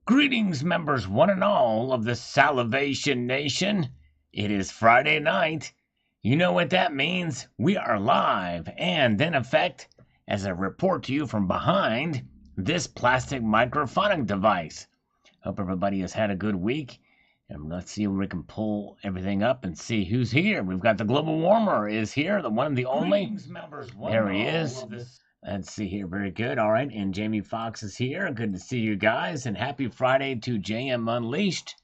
Greetings, members one and all of the Salivation Nation. It is Friday night. You know what that means. We are live and in effect as I report to you from behind this plastic microphonic device. Hope everybody has had a good week. And let's see if we can pull everything up and see who's here. We've got the global warmer is here, the one and the only. There he is. Let's see here. Very good. All right. And Jamie Foxx is here. Good to see you guys. And happy Friday to JM Unleashed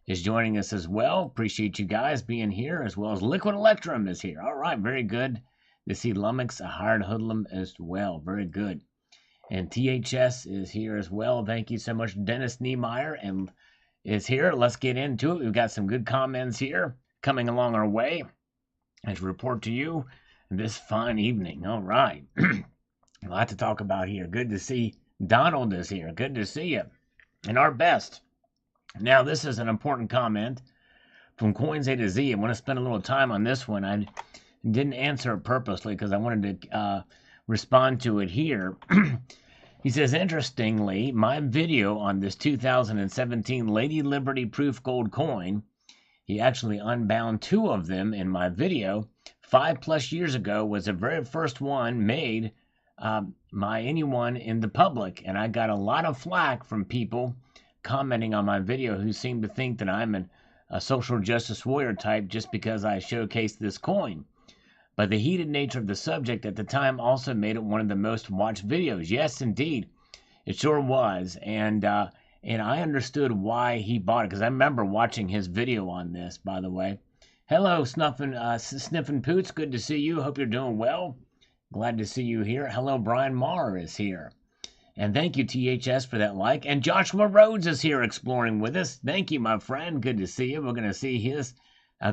is joining us as well. Appreciate you guys being here, as well as Liquid Electrum is here. All right. Very good to see Lummox, a hired hoodlum as well. Very good. And THS is here as well. Thank you so much. Dennis Niemeyer and is here. Let's get into it. We've got some good comments here coming along our way as we report to you this fine evening. All right. A lot to talk about here. Good to see Donald is here. Good to see you. And our best. Now, this is an important comment from Coins A to Z. I want to spend a little time on this one. I didn't answer it purposely because I wanted to respond to it here. He says, interestingly, my video on this 2017 Lady Liberty Proof Gold coin, he actually unbound 2 of them in my video 5+ years ago, was the very first one made by anyone in the public, and I got a lot of flack from people commenting on my video who seem to think that I'm a social justice warrior type just because I showcased this coin. But the heated nature of the subject at the time also made it one of the most watched videos. Yes, indeed, it sure was, and I understood why he bought it because I remember watching his video on this. By the way, hello, Sniffin' Poots, good to see you. Hope you're doing well. Glad to see you here. Hello, Brian Marr is here. And thank you, THS, for that like. And Joshua Rhodes is here exploring with us. Thank you, my friend. Good to see you. We're going to see his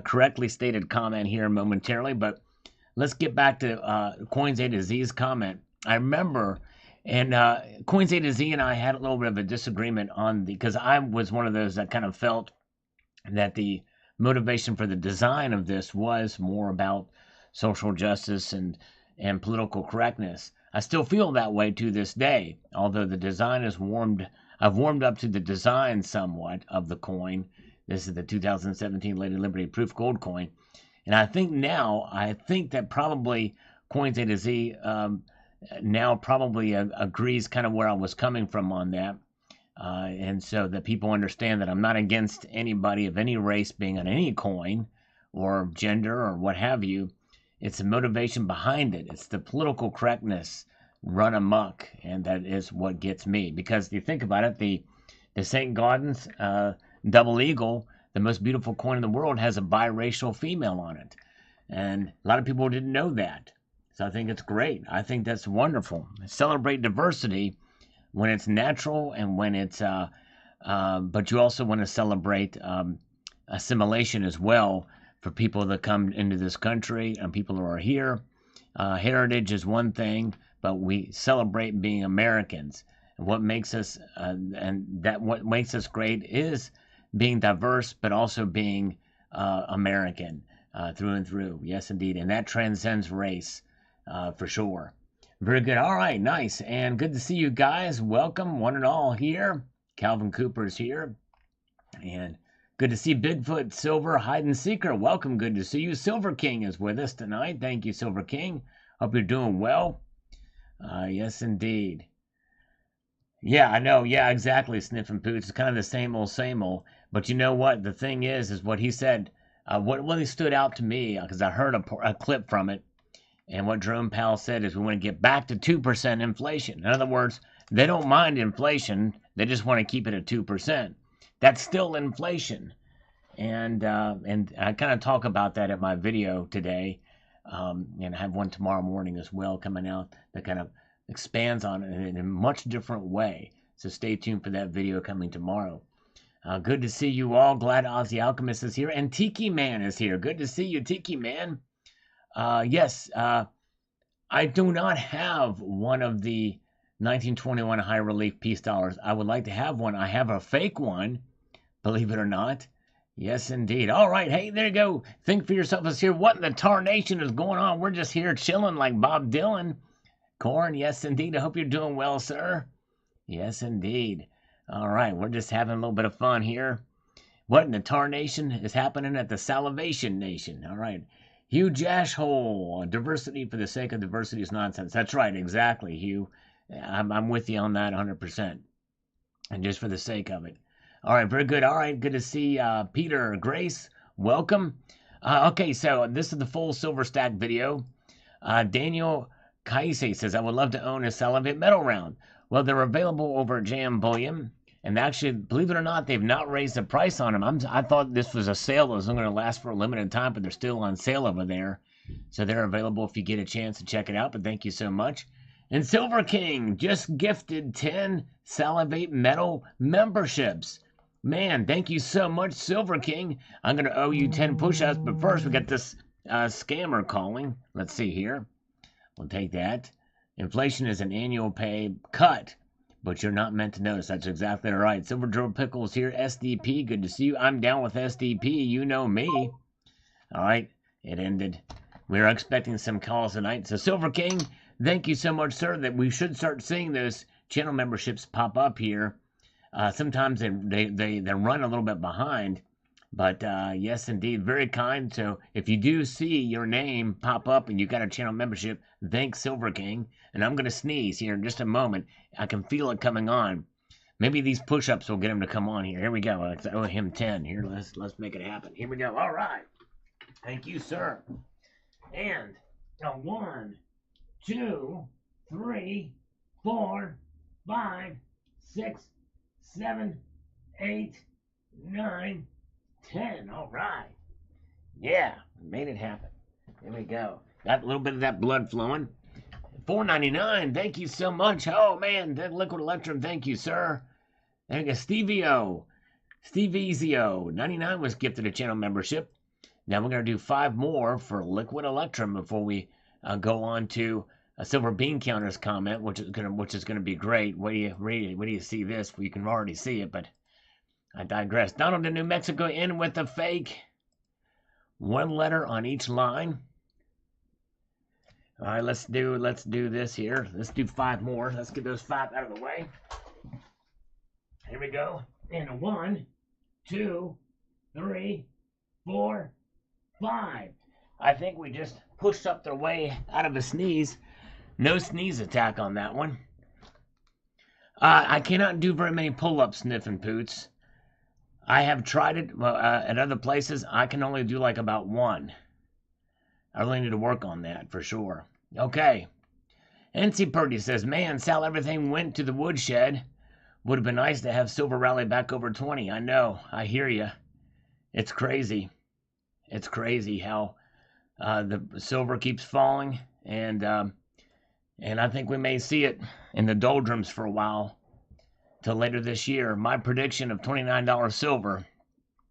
correctly stated comment here momentarily. But let's get back to Coins A to Z's comment. I remember, and Coins A to Z and I had a little bit of a disagreement on because I was one of those that kind of felt that the motivation for the design of this was more about social justice and political correctness. I still feel that way to this day, although the design is I've warmed up to the design somewhat of the coin. This is the 2017 Lady Liberty Proof Gold coin. And I think that probably Coins A to Z now probably agrees kind of where I was coming from on that. And so that people understand that I'm not against anybody of any race being on any coin or gender or what have you. It's the motivation behind it. It's the political correctness run amok, and that is what gets me. Because if you think about it, the St. Gaudens Double Eagle, the most beautiful coin in the world, has a biracial female on it. And a lot of people didn't know that. So I think it's great. I think that's wonderful. Celebrate diversity when it's natural and when it's, but you also want to celebrate assimilation as well for people that come into this country and people who are here. Heritage is one thing, but we celebrate being Americans. And what makes us, what makes us great is being diverse, but also being American through and through. Yes, indeed. And that transcends race for sure. Very good. All right, nice. And good to see you guys. Welcome, one and all here. Calvin Cooper is here. And good to see Bigfoot, Silver, Hide and Seeker. Welcome. Good to see you. Silver King is with us tonight. Thank you, Silver King. Hope you're doing well. Yes, indeed. Yeah, I know. Yeah, exactly, Sniffin' Poots. It's kind of the same old. But you know what? The thing is what he said, what really stood out to me, because I heard a clip from it, and what Jerome Powell said is we want to get back to 2% inflation. In other words, they don't mind inflation. They just want to keep it at 2%. That's still inflation. And I kind of talk about that at my video today, and I have one tomorrow morning as well coming out that kind of expands on it in a much different way. So stay tuned for that video coming tomorrow. Good to see you all. Glad Ozzy Alchemist is here. And Tiki Man is here. Good to see you, Tiki Man. Yes, I do not have one of the 1921 high relief peace dollars. I would like to have one. I have a fake one, believe it or not. Yes, indeed. All right. Hey, there you go. Think for yourself. Us here. What in the tarnation is going on? We're just here chilling like Bob Dylan. Corn, yes, indeed. I hope you're doing well, sir. Yes, indeed. All right, we're just having a little bit of fun here. What in the tarnation is happening at the Salivation Nation? All right. Huge asshole. Diversity for the sake of diversity is nonsense. That's right, exactly, Hugh. I'm with you on that 100%. And just for the sake of it. All right, very good. All right, good to see Peter Grace. Welcome. Okay, so this is the full silver stack video. Daniel Kaise says, I would love to own a Salivate metal round. Well, they're available over at JM Bullion. And actually, believe it or not, they've not raised the price on them. I thought this was a sale that was going to last for a limited time, but they're still on sale over there. So they're available if you get a chance to check it out. But thank you so much. And Silver King just gifted 10 Salivate Metal memberships. Man, thank you so much, Silver King. I'm going to owe you 10 push-ups, but first we got this scammer calling. Let's see here. We'll take that. Inflation is an annual pay cut, but you're not meant to notice. That's exactly right. Silver Drill Pickles here, SDP. Good to see you. I'm down with SDP. You know me. All right, it ended. We are expecting some calls tonight. So Silver King, thank you so much, sir, that we should start seeing those channel memberships pop up here. Sometimes they run a little bit behind, but yes, indeed, very kind. So if you do see your name pop up and you got a channel membership, thanks, Silver King. And I'm going to sneeze here in just a moment. I can feel it coming on. Maybe these push-ups will get him to come on here. Here we go. I owe him 10. Here, let's make it happen. Here we go. All right. Thank you, sir. And 1, 2, 3, 4, 5, 6, 7, 8, 9, 10. All right. Yeah, made it happen. Here we go. Got a little bit of that blood flowing. $4.99. Thank you so much. Oh man, that Liquid Electrum. Thank you, sir. There you go. Stevie-O. Steve Ezio. 99 was gifted a channel membership. Now we're going to do 5 more for Liquid Electrum before we go on to a Silver Bean Counter's comment, which is going to be great. Wait do you see this? Well, you can already see it, but I digress. Donald in New Mexico in with the fake. 1 letter on each line. All right, let's do this here. Let's do 5 more. Let's get those 5 out of the way. Here we go. And 1, 2, 3, 4, 5. I think we just pushed up their way out of a sneeze. No sneeze attack on that one. I cannot do very many pull-ups, Sniffin' Poots. I have tried it at other places. I can only do like about 1. I really need to work on that for sure. Okay. NC Purdy says, man, Sal, everything went to the woodshed. Would have been nice to have Silver Rally back over 20. I know. I hear you. It's crazy. It's crazy how the silver keeps falling. And I think we may see it in the doldrums for a while till later this year. My prediction of $29 silver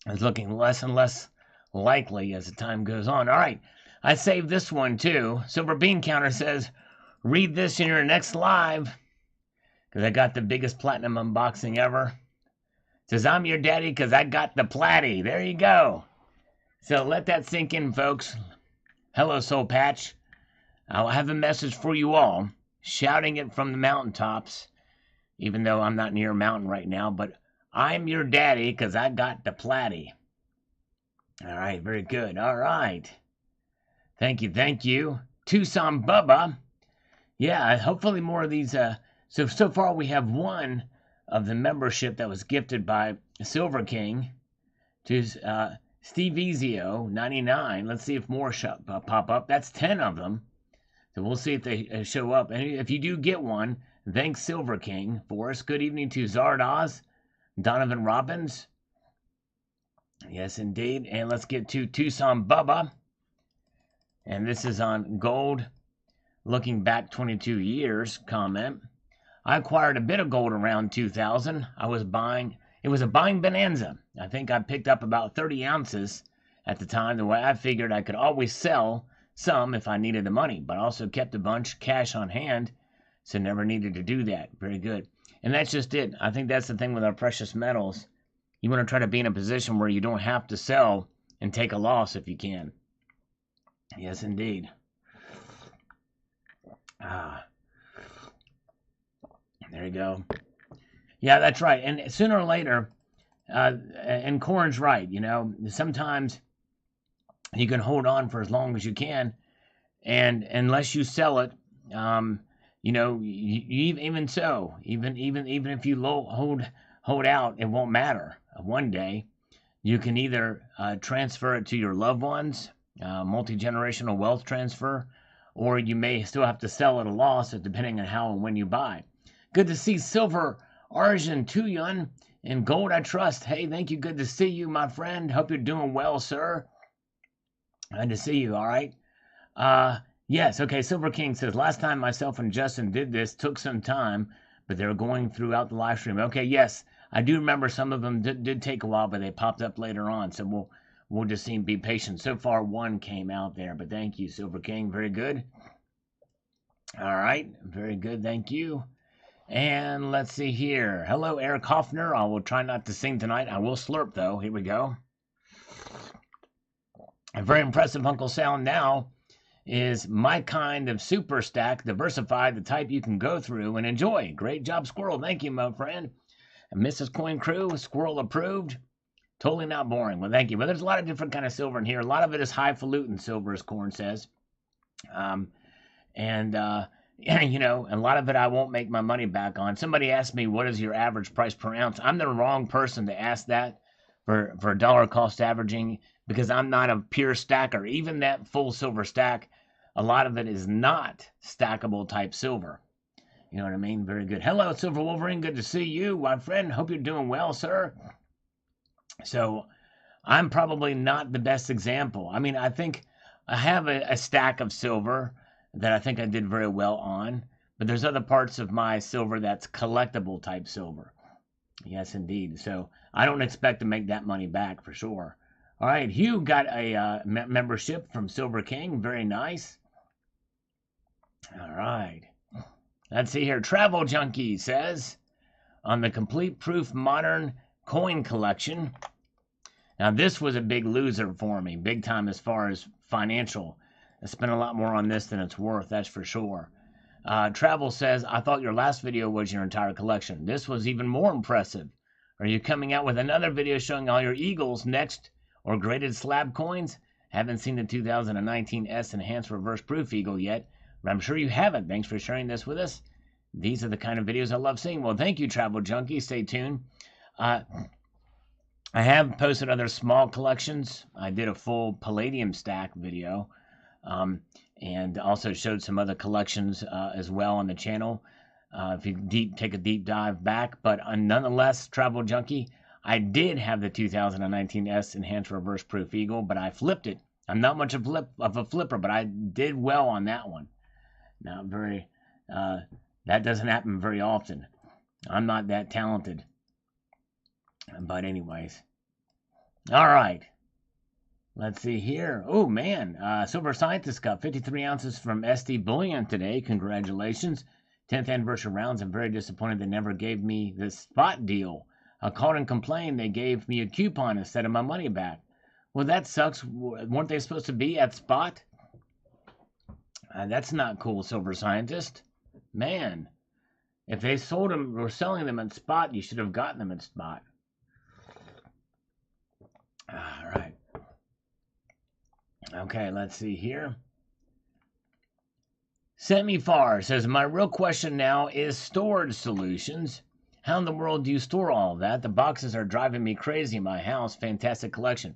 is looking less and less likely as the time goes on. All right. I saved this one too. Silver Bean Counter says, read this in your next live. Because I got the biggest platinum unboxing ever. Says, I'm your daddy because I got the platty. There you go. So let that sink in, folks. Hello, Soul Patch. I'll have a message for you all. Shouting it from the mountaintops. Even though I'm not near a mountain right now. But I'm your daddy because I got the platty. All right, very good. All right. Thank you. Tucson Bubba. Yeah, hopefully more of these. So far we have 1 of the membership that was gifted by Silver King to Steve Ezio, 99. Let's see if more pop up. That's 10 of them. So we'll see if they show up. And if you do get one, thanks Silver King for us. Good evening to Zardoz, Donovan Robbins. Yes, indeed. And let's get to Tucson Bubba. And this is on gold, looking back 22 years, comment. I acquired a bit of gold around 2000. It was a buying bonanza. I think I picked up about 30 ounces at the time. The way I figured I could always sell some if I needed the money, but I also kept a bunch cash on hand, so never needed to do that. Very good. And that's just it. I think that's the thing with our precious metals. You want to try to be in a position where you don't have to sell and take a loss if you can. Yes, indeed. There you go. Yeah, that's right. And sooner or later, and Corn's right. You know, sometimes you can hold on for as long as you can, and unless you sell it, um, you know, even so, even if you hold out, it won't matter. One day, you can either transfer it to your loved ones, multi-generational wealth transfer, or you may still have to sell at a loss, depending on how and when you buy. Good to see Silver Arjun Tuyun and Gold I Trust. Hey, thank you. Good to see you, my friend. Hope you're doing well, sir. Good to see you. All right. Yes. Okay. Silver King says last time myself and Justin did this took some time, but they were going throughout the live stream. Okay. Yes, I do remember some of them did take a while, but they popped up later on. So we'll just seem to be patient. So far, one came out there, but thank you, Silver King. Very good. All right. Very good. Thank you. And let's see here. Hello, Eric Hoffner. I will try not to sing tonight. I will slurp, though. Here we go. A very impressive Uncle Sound now is my kind of super stack, diversified, the type you can go through and enjoy. Great job, Squirrel. Thank you, my friend. And Mrs. Coin Crew, Squirrel approved. Totally not boring. Well, thank you. But there's a lot of different kind of silver in here. A lot of it is highfalutin silver, as Corn says. You know, a lot of it I won't make my money back on. Somebody asked me, what is your average price per ounce? I'm the wrong person to ask that for dollar cost averaging, because I'm not a pure stacker. Even that full silver stack, a lot of it is not stackable type silver. You know what I mean? Very good. Hello, Silver Wolverine. Good to see you, my friend. Hope you're doing well, sir. So I'm probably not the best example. I mean, I think I have a stack of silver that I think I did very well on, but there's other parts of my silver that's collectible type silver. Yes, indeed. So I don't expect to make that money back for sure. All right, Hugh got a membership from Silver King. Very nice. All right. Let's see here. Travel Junkie says, on the Complete Proof Modern Coin Collection. Now, this was a big loser for me, big time as far as financial. I spent a lot more on this than it's worth, that's for sure. Travel says, I thought your last video was your entire collection. This was even more impressive. Are you coming out with another video showing all your Eagles next or graded slab coins? Haven't seen the 2019 S Enhanced Reverse Proof Eagle yet, but I'm sure you haven't. Thanks for sharing this with us. These are the kind of videos I love seeing. Well, thank you, Travel Junkie. Stay tuned. I have posted other small collections. I did a full Palladium stack video, and also showed some other collections as well on the channel. If you take a deep dive back, but nonetheless, Travel Junkie, I did have the 2019 S Enhanced Reverse Proof Eagle, but I flipped it. I'm not much of a flipper, but I did well on that one. Not very. That doesn't happen very often. I'm not that talented. But anyways. All right. Let's see here. Oh, man. Silver Scientist got 53 ounces from SD Bullion today. Congratulations. 10th anniversary rounds. I'm very disappointed they never gave me the spot deal. I called and complained they gave me a coupon instead of my money back. Well, that sucks. Weren't they supposed to be at spot? That's not cool, Silver Scientist. Man, if they sold them or selling them at spot, you should have gotten them at spot. All right. Okay, let's see here. Semifar says, my real question now is storage solutions. How in the world do you store all of that? The boxes are driving me crazy in my house. Fantastic collection.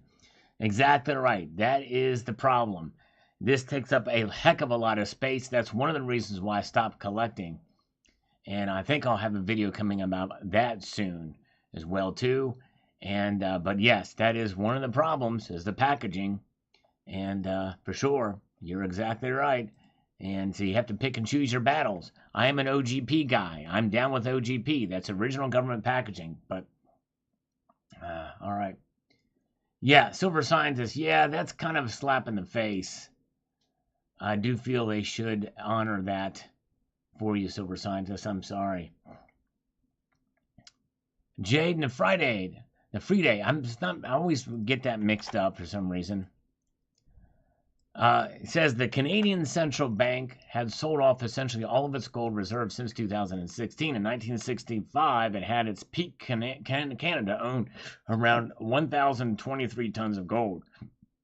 Exactly right. That is the problem. This takes up a heck of a lot of space. That's one of the reasons why I stopped collecting. And I think I'll have a video coming about that soon as well too. And but yes, that is one of the problems, is the packaging. And for sure, you're exactly right. And so you have to pick and choose your battles. I am an OGP guy. I'm down with OGP. That's original government packaging. But all right. Yeah, Silver Scientist. Yeah, that's kind of a slap in the face. I do feel they should honor that for you, Silver Scientist. I'm sorry. Jade Nefriday. I always get that mixed up for some reason. It says the Canadian Central Bank had sold off essentially all of its gold reserves since 2016. In 1965, it had its peak. Canada owned around 1,023 tons of gold.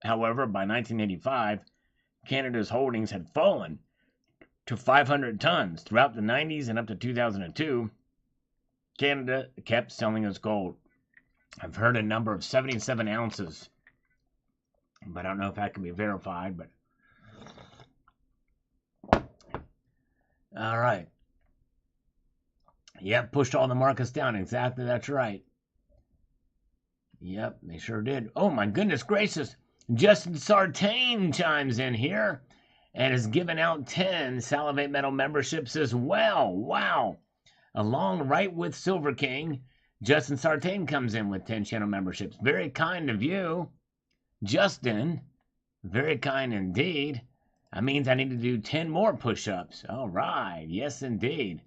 However, by 1985, Canada's holdings had fallen to 500 tons. Throughout the 90s and up to 2002, Canada kept selling its gold. I've heard a number of 77 ounces, but I don't know if that can be verified. But all right. Yep, pushed all the markets down. Exactly, that's right. Yep, they sure did. Oh my goodness gracious. Justin Sartain chimes in here and has given out 10 Salivate Metal memberships as well. Wow. Along right with Silver King, Justin Sartain comes in with 10 channel memberships. Very kind of you, Justin. Very kind indeed. That means I need to do 10 more push-ups. All right. Yes, indeed.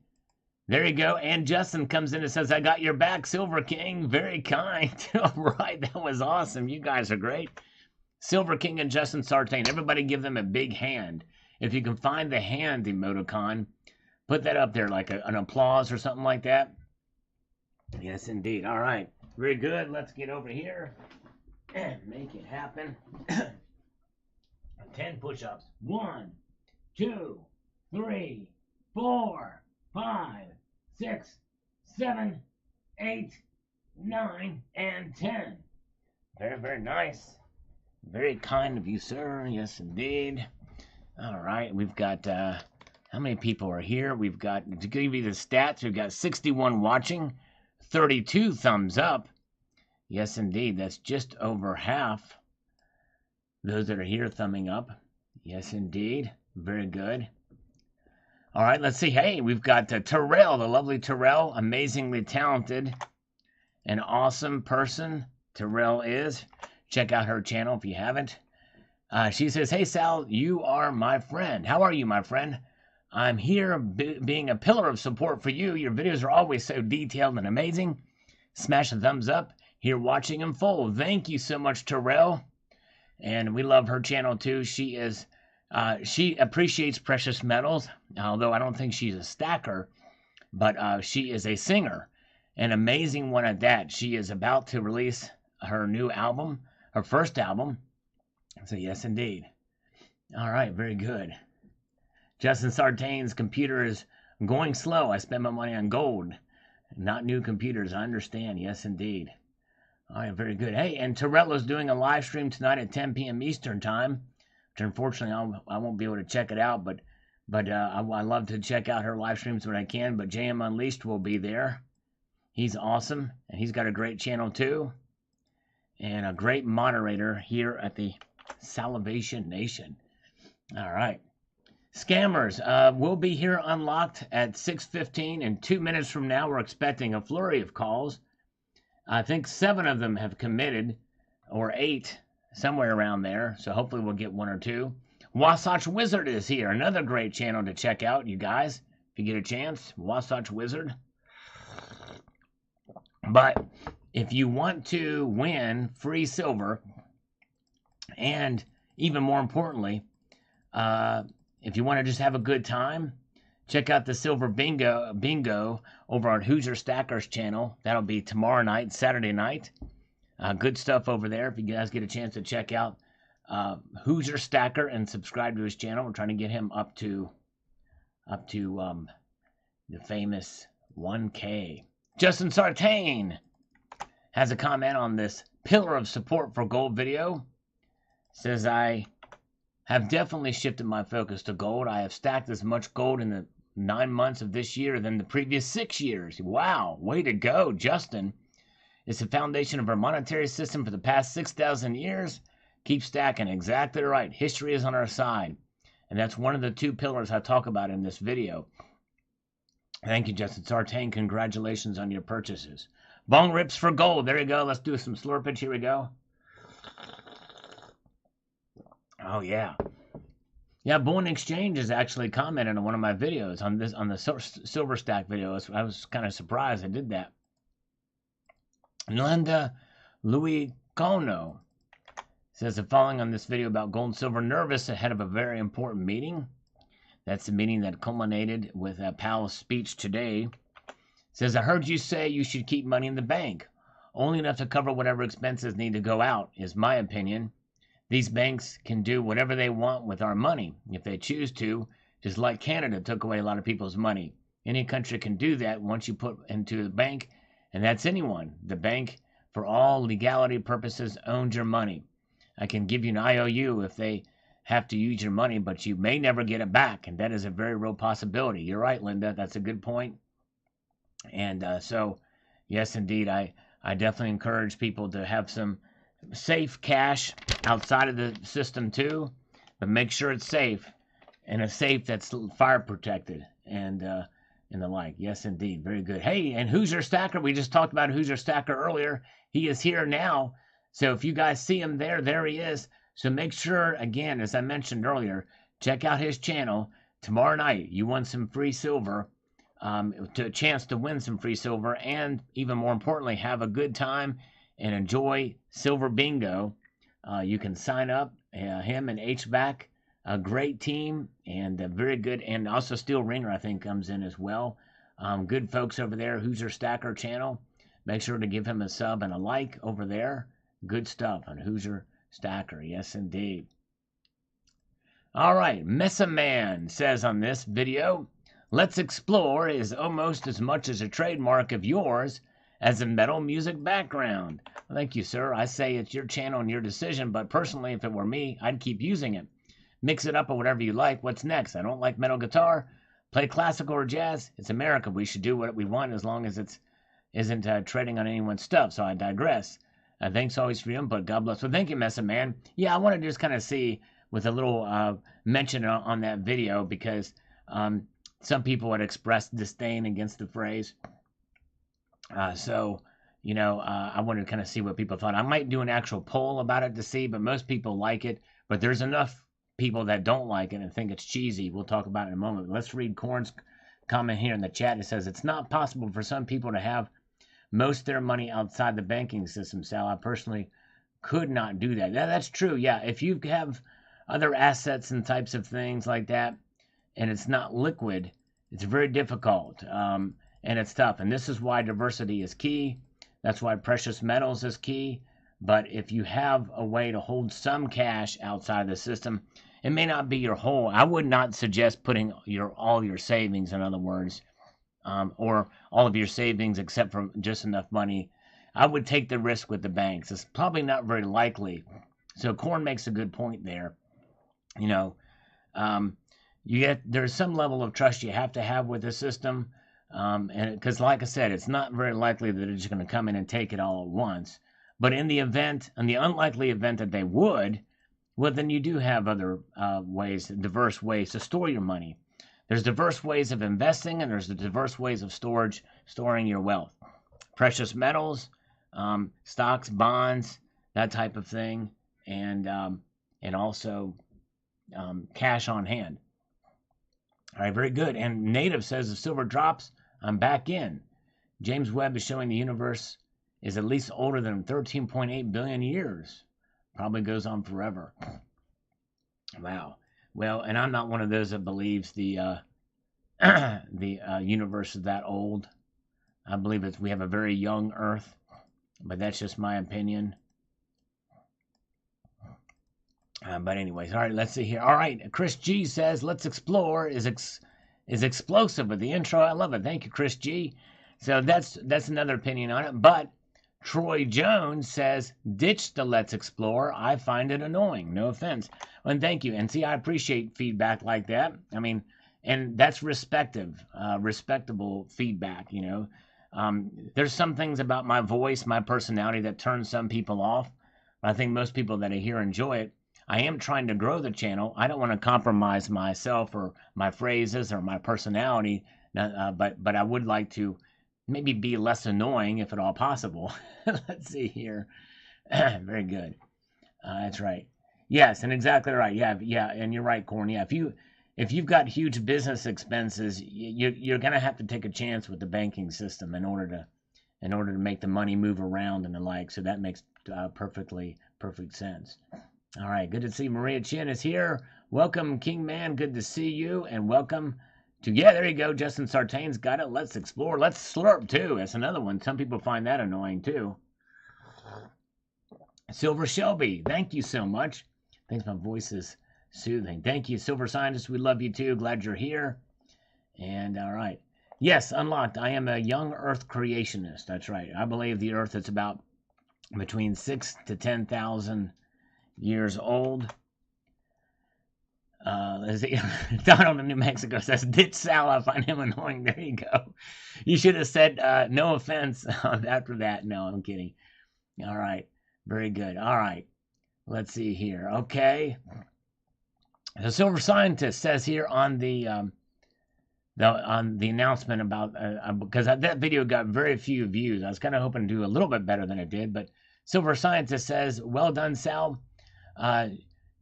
There you go. And Justin comes in and says, I got your back, Silver King. Very kind. All right. That was awesome. You guys are great. Silver King and Justin Sartain. Everybody give them a big hand. If you can find the hand emoticon, put that up there like an applause or something like that. Yes, indeed. All right. Very good. Let's get over here and make it happen. 10 push-ups. 1, 2, 3, 4, 5, 6, 7, 8, 9, and 10. Very, very nice. Very kind of you, sir. Yes, indeed. All right. We've got, how many people are here? We've got, to give you the stats, we've got 61 watching, 32 thumbs up. Yes, indeed. That's just over half. Those that are here thumbing up. Yes, indeed. Very good. All right, let's see. Hey, we've got Terrell, the lovely Terrell, amazingly talented, an awesome person. Terrell is. Check out her channel if you haven't. She says, hey, Sal, you are my friend. How are you, my friend? I'm here being a pillar of support for you. Your videos are always so detailed and amazing. Smash the thumbs up. Here watching them full. Thank you so much, Terrell. And we love her channel too. She appreciates precious metals, although I don't think she's a stacker, but she is a singer, an amazing one at that. She is about to release her new album, her first album. So yes, indeed. All right, very good. Justin Sartain's computer is going slow. I spend my money on gold, not new computers. I understand. Yes, indeed. All right, very good. Hey, and Terrell is doing a live stream tonight at 10 p.m. Eastern time, which unfortunately I won't be able to check it out, but I love to check out her live streams when I can. But JM Unleashed will be there. He's awesome, and he's got a great channel too, and a great moderator here at the Salivation Nation. All right. Scammers, we'll be here unlocked at 6:15. In 2 minutes from now, we're expecting a flurry of calls. I think 7 of them have committed, or 8, somewhere around there. So hopefully we'll get 1 or 2. Wasatch Wizard is here. Another great channel to check out, you guys. If you get a chance, Wasatch Wizard. But if you want to win free silver, and even more importantly, if you want to just have a good time, check out the Silver Bingo over on Hoosier Stacker's channel. That'll be tomorrow night, Saturday night. Good stuff over there. If you guys get a chance to check out Hoosier Stacker and subscribe to his channel. We're trying to get him up to the famous 1K. Justin Sartain has a comment on this pillar of support for gold video. Says, I have definitely shifted my focus to gold. I have stacked as much gold in the 9 months of this year than the previous 6 years. Wow, way to go, Justin. It's the foundation of our monetary system for the past 6,000 years. Keep stacking. Exactly right. History is on our side. And that's one of the 2 pillars I talk about in this video. Thank you, Justin Sartain. Congratulations on your purchases. Bong rips for gold. There you go. Let's do some slurpage. Here we go. Oh, yeah. Yeah, Bullion Exchange has actually commented on one of my videos on the Silver Stack video. I was kind of surprised I did that. Linda Louis Cono Says the following on this video about gold and silver, nervous ahead of a very important meeting. That's the meeting that culminated with Powell's speech today. Says, I heard you say you should keep money in the bank. Only enough to cover whatever expenses need to go out, is my opinion. These banks can do whatever they want with our money, if they choose to, just like Canada took away a lot of people's money. Any country can do that once you put into the bank, and that's anyone. The bank, for all legality purposes, owns your money. I can give you an IOU if they have to use your money, but you may never get it back, and that is a very real possibility. You're right, Linda. That's a good point. And so, yes, indeed, I definitely encourage people to have some safe cash outside of the system too, but make sure it's safe, and a safe that's fire protected and the like. Yes, indeed. Very good. Hey, and who's your stacker? We just talked about who's your stacker earlier. He is here now. So if you guys see him there he is. So make sure, again, as I mentioned earlier, check out his channel. Tomorrow night, you want some free silver, a chance to win some free silver, and even more importantly, have a good time and enjoy Silver Bingo. You can sign up, him and HVAC, a great team, and very good, and also Steel Ringer, I think, comes in as well. Good folks over there, Who's Your Stacker channel. Make sure to give him a sub and a like over there. Good stuff on Who's Your Stacker. Yes, indeed. All right, Mesa Man says on this video, Let's Explore is almost as much as a trademark of yours as a metal music background. Well, thank you, sir. I say it's your channel and your decision, but personally, if it were me, I'd keep using it. Mix it up or whatever you like. What's next? I don't like metal guitar. Play classical or jazz. It's America. We should do what we want as long as it isn't treading on anyone's stuff. So I digress. Thanks always for your input. God bless. Well, thank you, Mesa Man. Yeah, I want to just kind of see with a little mention on that video, because some people had expressed disdain against the phrase. So, you know, I wanted to kind of see what people thought. I might do an actual poll about it to see, but most people like it. But there's enough people that don't like it and think it's cheesy. We'll talk about it in a moment. Let's read Korn's comment here in the chat. It says, it's not possible for some people to have most of their money outside the banking system, Sal. I personally could not do that. Yeah, that's true. Yeah, if you have other assets and types of things like that, and it's not liquid, it's very difficult, and it's tough. And this is why diversity is key. That's why precious metals is key. But if you have a way to hold some cash outside the system, it may not be your whole. I would not suggest putting all your savings, in other words, or all of your savings except for just enough money. I would take the risk with the banks. It's probably not very likely. So Korn makes a good point there. You know, there's some level of trust you have to have with the system, and because, like I said, it's not very likely that it's going to come in and take it all at once. But in the unlikely event that they would, well, then you do have other diverse ways to store your money. There's diverse ways of investing, and there's the diverse ways of storing your wealth. Precious metals, stocks, bonds, that type of thing, and also cash on hand. All right, very good. And Native says, if silver drops, I'm back in. James Webb is showing the universe is at least older than 13.8 billion years. Probably goes on forever. Wow. Well, and I'm not one of those that believes the universe is that old. I believe we have a very young Earth, but that's just my opinion. But anyways, all right, let's see here. All right, Chris G says, let's explore is explosive with the intro. I love it. Thank you, Chris G. So that's another opinion on it. But Troy Jones says, ditch the let's explore. I find it annoying. No offense. And thank you. And see, I appreciate feedback like that. I mean, and that's respectable feedback, you know. There's some things about my voice, my personality that turns some people off. I think most people that are here enjoy it. I am trying to grow the channel. I don't want to compromise myself or my phrases or my personality, but I would like to maybe be less annoying if at all possible. Let's see here. Very good. That's right. Yes, and exactly right. Yeah, and you're right, Corn. Yeah, if you've got huge business expenses, you're gonna have to take a chance with the banking system in order to make the money move around and the like. So that makes perfect sense. All right, good to see Maria Chin is here. Welcome, King Man. Good to see you, and welcome to, yeah, there you go. Justin Sartain's got it. Let's explore. Let's slurp too. That's another one. Some people find that annoying too. Silver Shelby, thank you so much. Thanks, my voice is soothing. Thank you, Silver Scientist. We love you too. Glad you're here. And all right. Yes, unlocked. I am a young Earth creationist. That's right. I believe the Earth is about between 6 to 10,000 years old. Donald in New Mexico says, ditch Sal, I find him annoying. There you go. You should have said no offense after that. No, I'm kidding. All right. Very good. All right. Let's see here. Okay. The Silver Scientist says here on the announcement about because that video got very few views. I was kind of hoping to do a little bit better than it did, but Silver Scientist says, well done, Sal.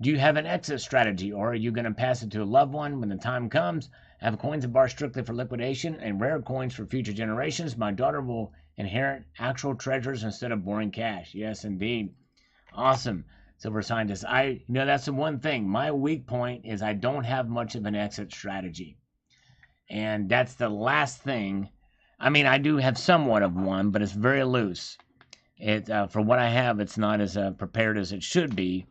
Do you have an exit strategy, or are you going to pass it to a loved one when the time comes? I have coins and bars strictly for liquidation and rare coins for future generations. My daughter will inherit actual treasures instead of boring cash. Yes, indeed. Awesome. Silver Scientist. That's the one thing. My weak point is I don't have much of an exit strategy. And that's the last thing. I mean, I do have somewhat of one, but it's very loose. For what I have, it's not as prepared as it should be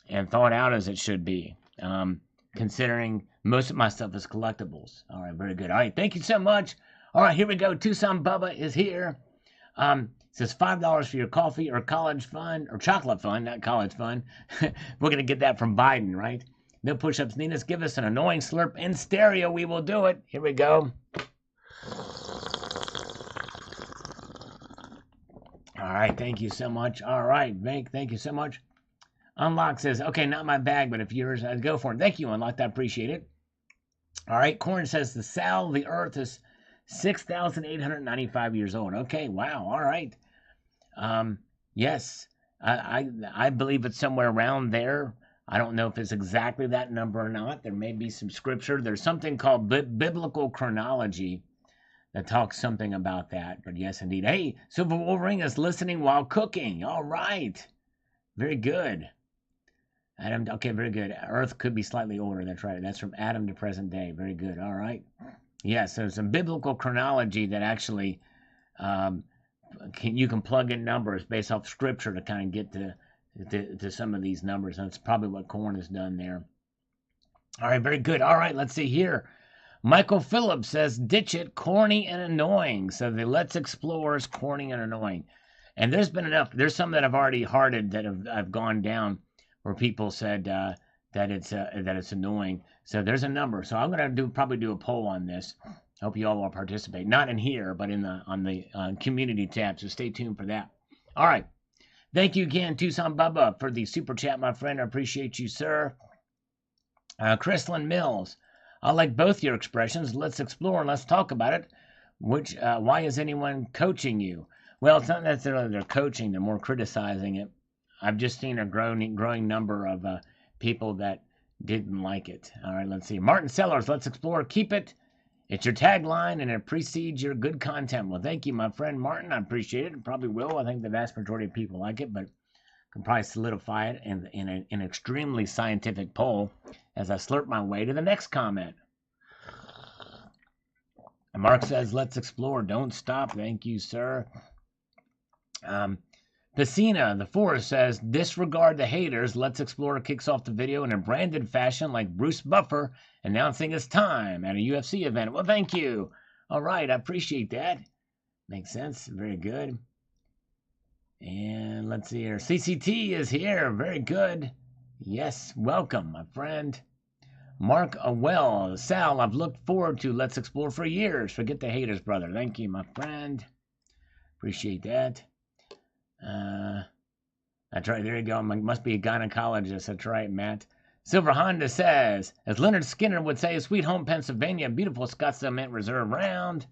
and thought out as it should be, considering most of my stuff is collectibles. All right, very good. All right, thank you so much. All right, here we go. Tucson Bubba is here. Says $5 for your coffee or college fund, or chocolate fund, not college fund. We're going to get that from Biden, right? No push-ups, Ninas. Give us an annoying slurp in stereo. We will do it. Here we go. All right, thank you so much. All right, thank you so much. Unlock says, okay, not my bag, but if yours, I'd go for it. Thank you, Unlocked. I appreciate it. All right, Corn says, the Earth is 6,895 years old. Okay, wow, all right. Yes, I believe it's somewhere around there. I don't know if it's exactly that number or not. There may be some scripture. There's something called biblical chronology that talks something about that. But yes, indeed. Hey, Silver Wolverine is listening while cooking. All right. Very good. Adam, okay, very good. Earth could be slightly older. That's right. That's from Adam to present day. Very good. All right. Yes, there's some biblical chronology that actually you can plug in numbers based off scripture to kind of get to some of these numbers. That's probably what Corn has done there. All right, very good. All right, let's see here. Michael Phillips says, ditch it, corny and annoying. So the Let's Explore is corny and annoying. And there's been enough. There's some that I've already hearted that I've gone down where people said that it's annoying. So there's a number. So I'm going to probably do a poll on this. Hope you all will participate. Not in here, but on the community tab. So stay tuned for that. All right. Thank you again, Tucson Bubba, for the super chat, my friend. I appreciate you, sir. Chrislyn Mills. I like both your expressions. Let's explore and let's talk about it. Why is anyone coaching you? Well, it's not necessarily they're coaching. They're more criticizing it. I've just seen a growing number of people that didn't like it. All right, let's see. Martin Sellers, let's explore. Keep it. It's your tagline, and it precedes your good content. Well, thank you, my friend Martin. I appreciate it. Probably will. I think the vast majority of people like it, but can probably solidify it in an extremely scientific poll as I slurp my way to the next comment. And Mark says, let's explore. Don't stop. Thank you, sir. Piscina, the Forest says, disregard the haters. Let's Explore kicks off the video in a branded fashion like Bruce Buffer announcing his time at a UFC event. Well, thank you. All right, I appreciate that. Makes sense. Very good. And let's see here. CCT is here. Very good. Yes, welcome, my friend. Mark Well, Sal, I've looked forward to Let's Explore for years. Forget the haters, brother. Thank you, my friend. Appreciate that. That's right. There you go. Must be a gynecologist. That's right, Matt. Silver Honda says, as Leonard Skinner would say, Sweet Home Pennsylvania, beautiful Scottsdale Mint Reserve round.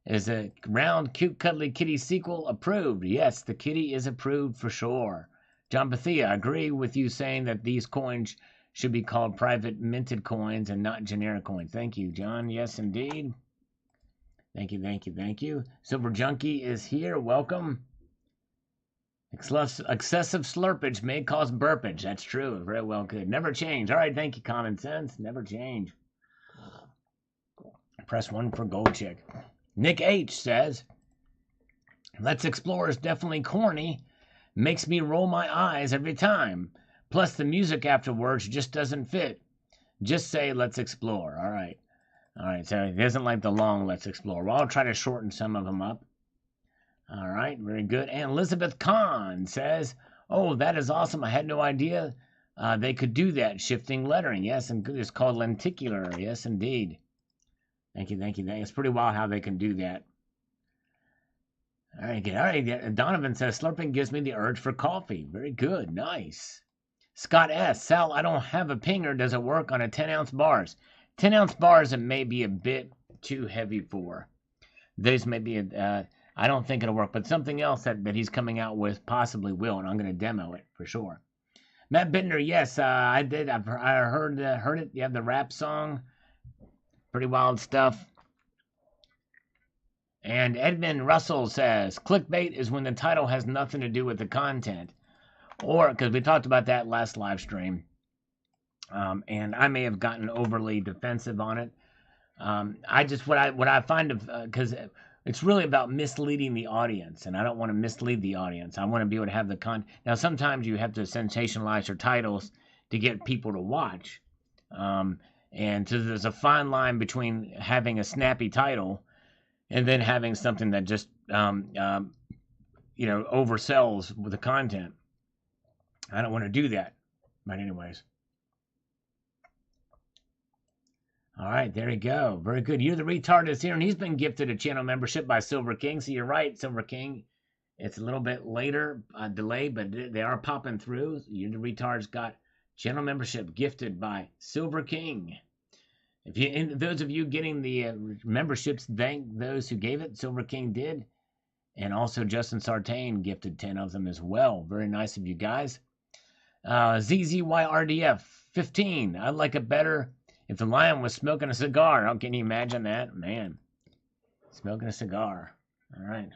Is a round, cute, cuddly kitty sequel approved? Yes, the kitty is approved for sure. John Bethia, I agree with you saying that these coins should be called private minted coins and not generic coins. Thank you, John. Yes, indeed. Thank you, thank you, thank you. Silver Junkie is here. Welcome. Excessive slurpage may cause burpage. That's true. Very well could. Never change. All right, thank you, Common Sense. Never change. Press 1 for gold chick. Nick H says, Let's Explore is definitely corny. Makes me roll my eyes every time. Plus the music afterwards just doesn't fit. Just say Let's Explore. All right. All right, so he doesn't like the long Let's Explore. Well, I'll try to shorten some of them up. All right, very good. And Elizabeth Kahn says, Oh, that is awesome. I had no idea they could do that. Shifting lettering. Yes, and it's called lenticular. Yes, indeed. Thank you. It's pretty wild how they can do that. All right, good. All right, Donovan says, Slurping gives me the urge for coffee. Very good. Nice. Scott S. Sal, I don't have a pinger. Does it work on a 10-ounce bars? 10-ounce bars it may be a bit too heavy for. Those may be, I don't think it'll work, but something else that he's coming out with possibly will, and I'm going to demo it for sure. Matt Bittner, yes, I did. I heard it. You have the rap song. Pretty wild stuff. And Edmund Russell says, clickbait is when the title has nothing to do with the content. Or, because we talked about that last live stream. And I may have gotten overly defensive on it. What I find, because it's really about misleading the audience, and I don't want to mislead the audience. I want to be able to have the content. Now, sometimes you have to sensationalize your titles to get people to watch. And so there's a fine line between having a snappy title and then having something that just, oversells with the content. I don't want to do that. But anyways. All right, there you go. Very good. You're the Retard is here, and he's been gifted a channel membership by Silver King. So you're right, Silver King. It's a little bit later, delay, but they are popping through. You're the Retard's got channel membership gifted by Silver King. Those of you getting the memberships, thank those who gave it. Silver King did. And also Justin Sartain gifted 10 of them as well. Very nice of you guys. ZZYRDF 15. I'd like it better if the lion was smoking a cigar. How can you imagine that? Man, smoking a cigar. All right.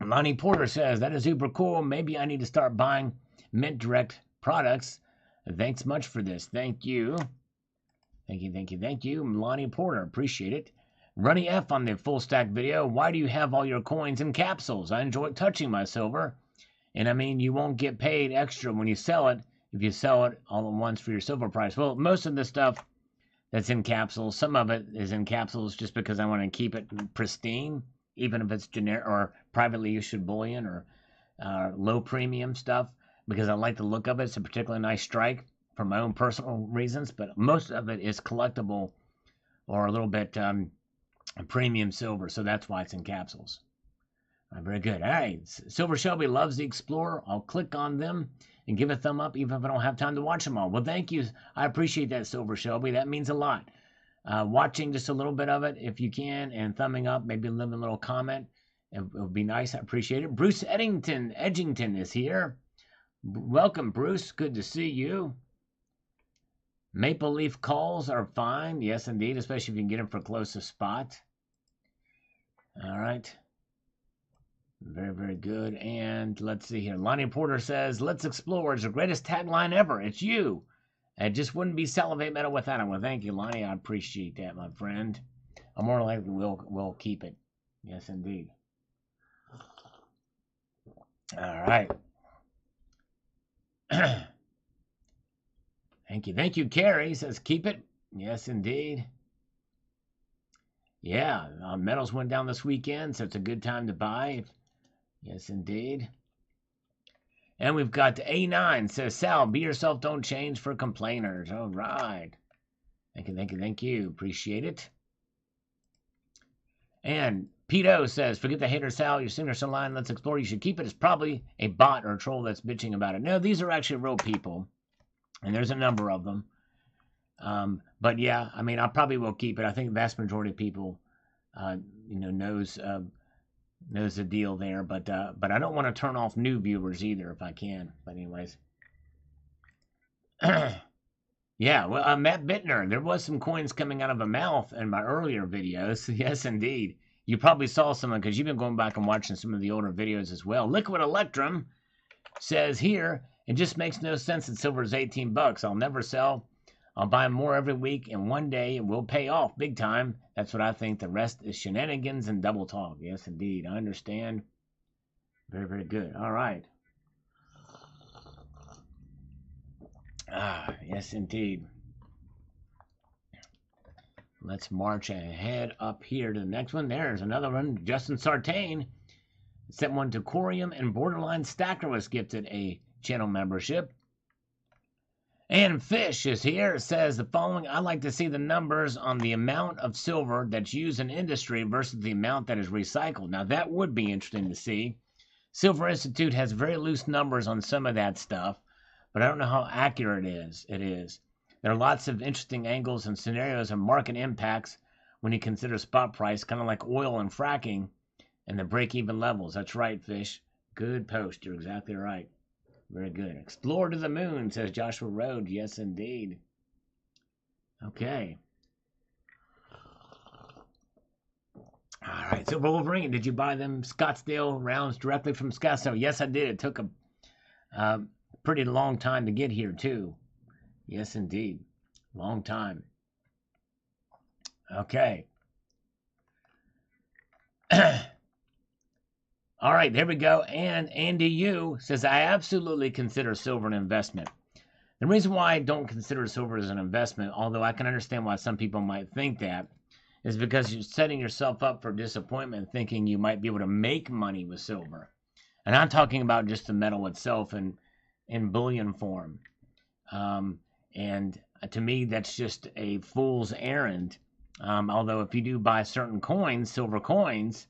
Lonnie Porter says, that is super cool. Maybe I need to start buying Mint Direct products. Thanks much for this. Thank you. Thank you. Lonnie Porter, appreciate it. Runny F on the full stack video. Why do you have all your coins in capsules? I enjoy touching my silver. And I mean, you won't get paid extra when you sell it if you sell it all at once for your silver price. Well, most of the stuff that's in capsules, some of it is in capsules just because I want to keep it pristine, even if it's generic or privately issued bullion or low premium stuff, because I like the look of it. It's a particularly nice strike for my own personal reasons, but most of it is collectible or a little bit premium silver, so that's why it's in capsules. Very good. All right, Silver Shelby loves the Explorer. I'll click on them and give a thumb up even if I don't have time to watch them all. Well, thank you. I appreciate that, Silver Shelby. That means a lot. Watching just a little bit of it if you can, and thumbing up, maybe leaving a little comment. It would be nice. I appreciate it. Bruce Edgington is here. Welcome, Bruce. Good to see you. Maple Leaf calls are fine. Yes, indeed, especially if you can get them for closest spot. All right. Very, very good. And let's see here. Lonnie Porter says, let's explore. It's the greatest tagline ever. It's you. It just wouldn't be Salivate Metal without it. Well, thank you, Lonnie. I appreciate that, my friend. I'm more likely we'll keep it. Yes, indeed. All right. Thank you. Thank you, Carrie. Says, keep it. Yes, indeed. Yeah, metals went down this weekend, so it's a good time to buy. Yes, indeed. And we've got A9 says, Sal, be yourself, don't change for complainers. All right. Thank you. Appreciate it. And Pito says, forget the hater, Sal. Your signature online. Let's explore. You should keep it. It's probably a bot or a troll that's bitching about it. No, these are actually real people. And there's a number of them. But yeah, I mean, I probably will keep it. I think the vast majority of people, knows the deal there, but I don't want to turn off new viewers either if I can. But anyways, yeah. Well, Matt Bittner, there was some coins coming out of a mouth in my earlier videos. Yes, indeed. You probably saw someone because you've been going back and watching some of the older videos as well. Liquid Electrum says here, it just makes no sense that silver is 18 bucks. I'll never sell. I'll buy more every week, and one day it will pay off big time. That's what I think. The rest is shenanigans and double talk. Yes, indeed. I understand. Very, very good. All right. Yes, indeed. Let's march ahead up here to the next one. There's another one. Justin Sartain sent one to Corium, and Borderline Stacker was gifted a channel membership. And Fish is here. It says the following: I like to see the numbers on the amount of silver that's used in industry versus the amount that is recycled. Now, that would be interesting to see. Silver Institute has very loose numbers on some of that stuff, but I don't know how accurate it is. There are lots of interesting angles and scenarios and market impacts when you consider spot price, kind of like oil and fracking and the break-even levels. That's right, Fish. Good post. You're exactly right. Very good. Explore to the moon, says Joshua Road. Yes, indeed. Okay. All right. Silver Wolverine, did you buy them Scottsdale rounds directly from Scottsdale? Yes, I did. It took a pretty long time to get here, too. Yes, indeed. Long time. Okay. All right, there we go. And Andy Yu says, I absolutely consider silver an investment. The reason why I don't consider silver as an investment, although I can understand why some people might think that, is because you're setting yourself up for disappointment thinking you might be able to make money with silver. And I'm talking about just the metal itself in bullion form. And to me, that's just a fool's errand. Although if you do buy certain coins, silver coins,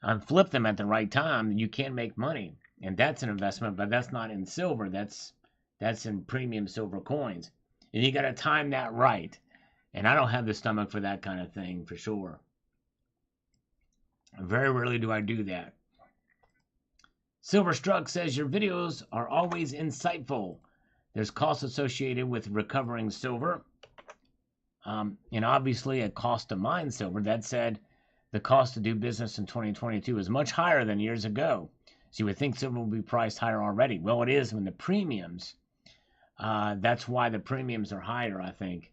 and flip them at the right time, you can make money. And that's an investment, but that's not in silver. That's in premium silver coins. And you got to time that right. And I don't have the stomach for that kind of thing, for sure. Very rarely do I do that. Silverstruck says, your videos are always insightful. There's costs associated with recovering silver. And obviously a cost to mine silver. That said, the cost to do business in 2022 is much higher than years ago. So you would think silver will be priced higher already. Well, it is when the premiums. That's why the premiums are higher, I think.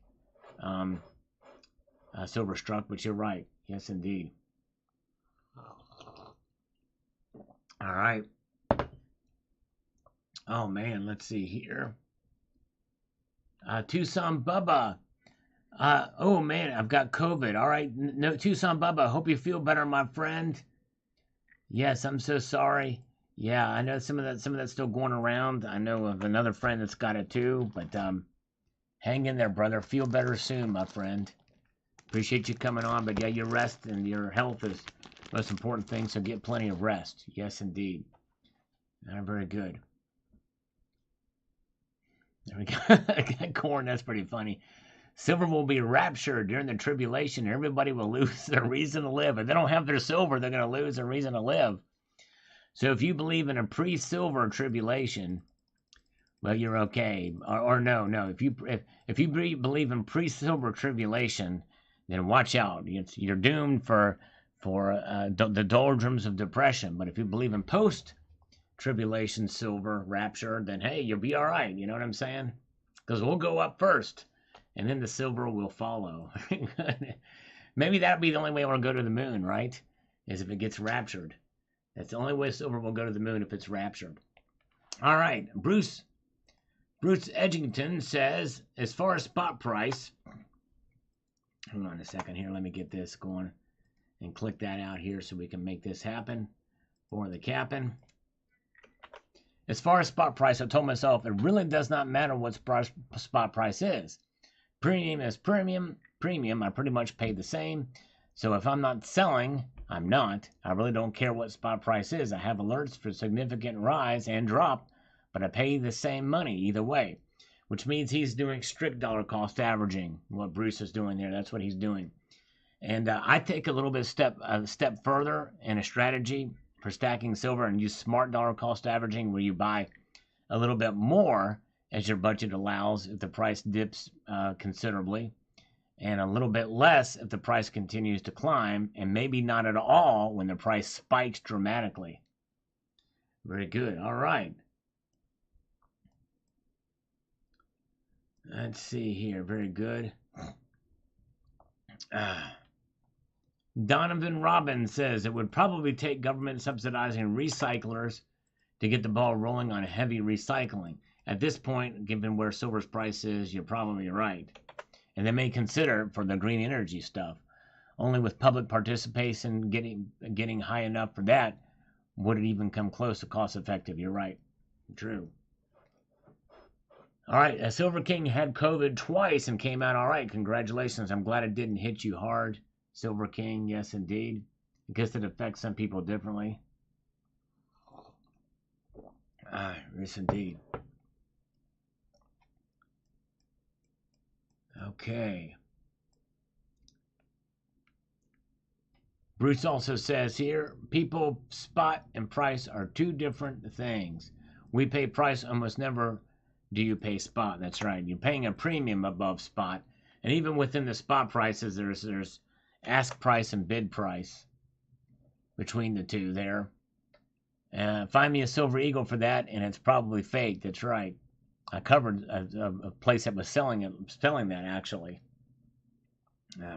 Silverstruck, but you're right. Yes, indeed. All right. Oh, man, let's see here. Tucson Bubba. Oh, man, I've got COVID. All right. No, Tucson Bubba, hope you feel better, my friend. Yes, I'm so sorry. Yeah, I know some of that's still going around. I know of another friend that's got it too, but hang in there, brother. Feel better soon, my friend. Appreciate you coming on, but yeah, your rest and your health is the most important thing, so get plenty of rest. Yes, indeed. Very good. There we go. Corn, that's pretty funny. Silver will be raptured during the tribulation, and everybody will lose their reason to live. If they don't have their silver, they're going to lose their reason to live. So if you believe in a pre-silver tribulation, well, you're okay. Or no. If you believe in pre-silver tribulation, then watch out. You're doomed for the doldrums of depression. But if you believe in post-tribulation silver rapture, then hey, you'll be all right. You know what I'm saying? Because we'll go up first, and then the silver will follow. Maybe that'd be the only way I want to go to the moon, right? Is if it gets raptured. That's the only way silver will go to the moon, if it's raptured. All right, Bruce Edgington says, as far as spot price, hold on a second here, let me get this going and click that out here so we can make this happen for the capping. As far as spot price, I told myself it really does not matter what spot price is. Premium is premium. I pretty much pay the same. So if I'm not selling, I'm not. I really don't care what spot price is. I have alerts for significant rise and drop, but I pay the same money either way, which means he's doing strict dollar cost averaging. What Bruce is doing there, that's what he's doing. And I take a little bit a step further in a strategy for stacking silver and use smart dollar cost averaging, where you buy a little bit more as your budget allows if the price dips considerably. and a little bit less if the price continues to climb, and maybe not at all when the price spikes dramatically. Very good. All right. Let's see here. Very good. Donovan Robbins says it would probably take government subsidizing recyclers to get the ball rolling on heavy recycling. At this point, given where silver's price is, you're probably right. And they may consider for the green energy stuff. Only with public participation getting high enough for that would it even come close to cost effective. You're right. True. All right, Silver King had COVID twice and came out all right. Congratulations. I'm glad it didn't hit you hard, Silver King. Yes, indeed. I guess it affects some people differently. Yes, indeed. Okay. Bruce also says here, people, spot, and price are two different things. We pay price almost never do you pay spot. That's right. You're paying a premium above spot. And even within the spot prices, there's ask price and bid price between the two there. Find me a Silver Eagle for that, and it's probably fake. That's right. I covered a place that was selling that, actually.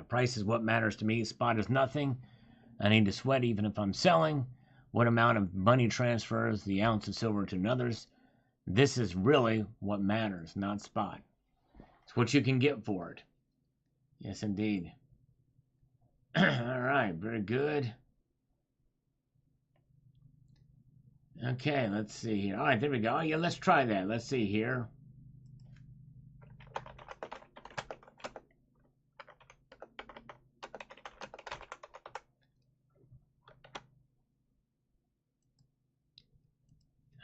Price is what matters to me. Spot is nothing. I need to sweat even if I'm selling. What amount of money transfers the ounce of silver to another's? This is really what matters, not spot. It's what you can get for it. Yes, indeed. All right, very good. Okay, let's see here. All right, there we go. Oh, yeah, let's try that. Let's see here.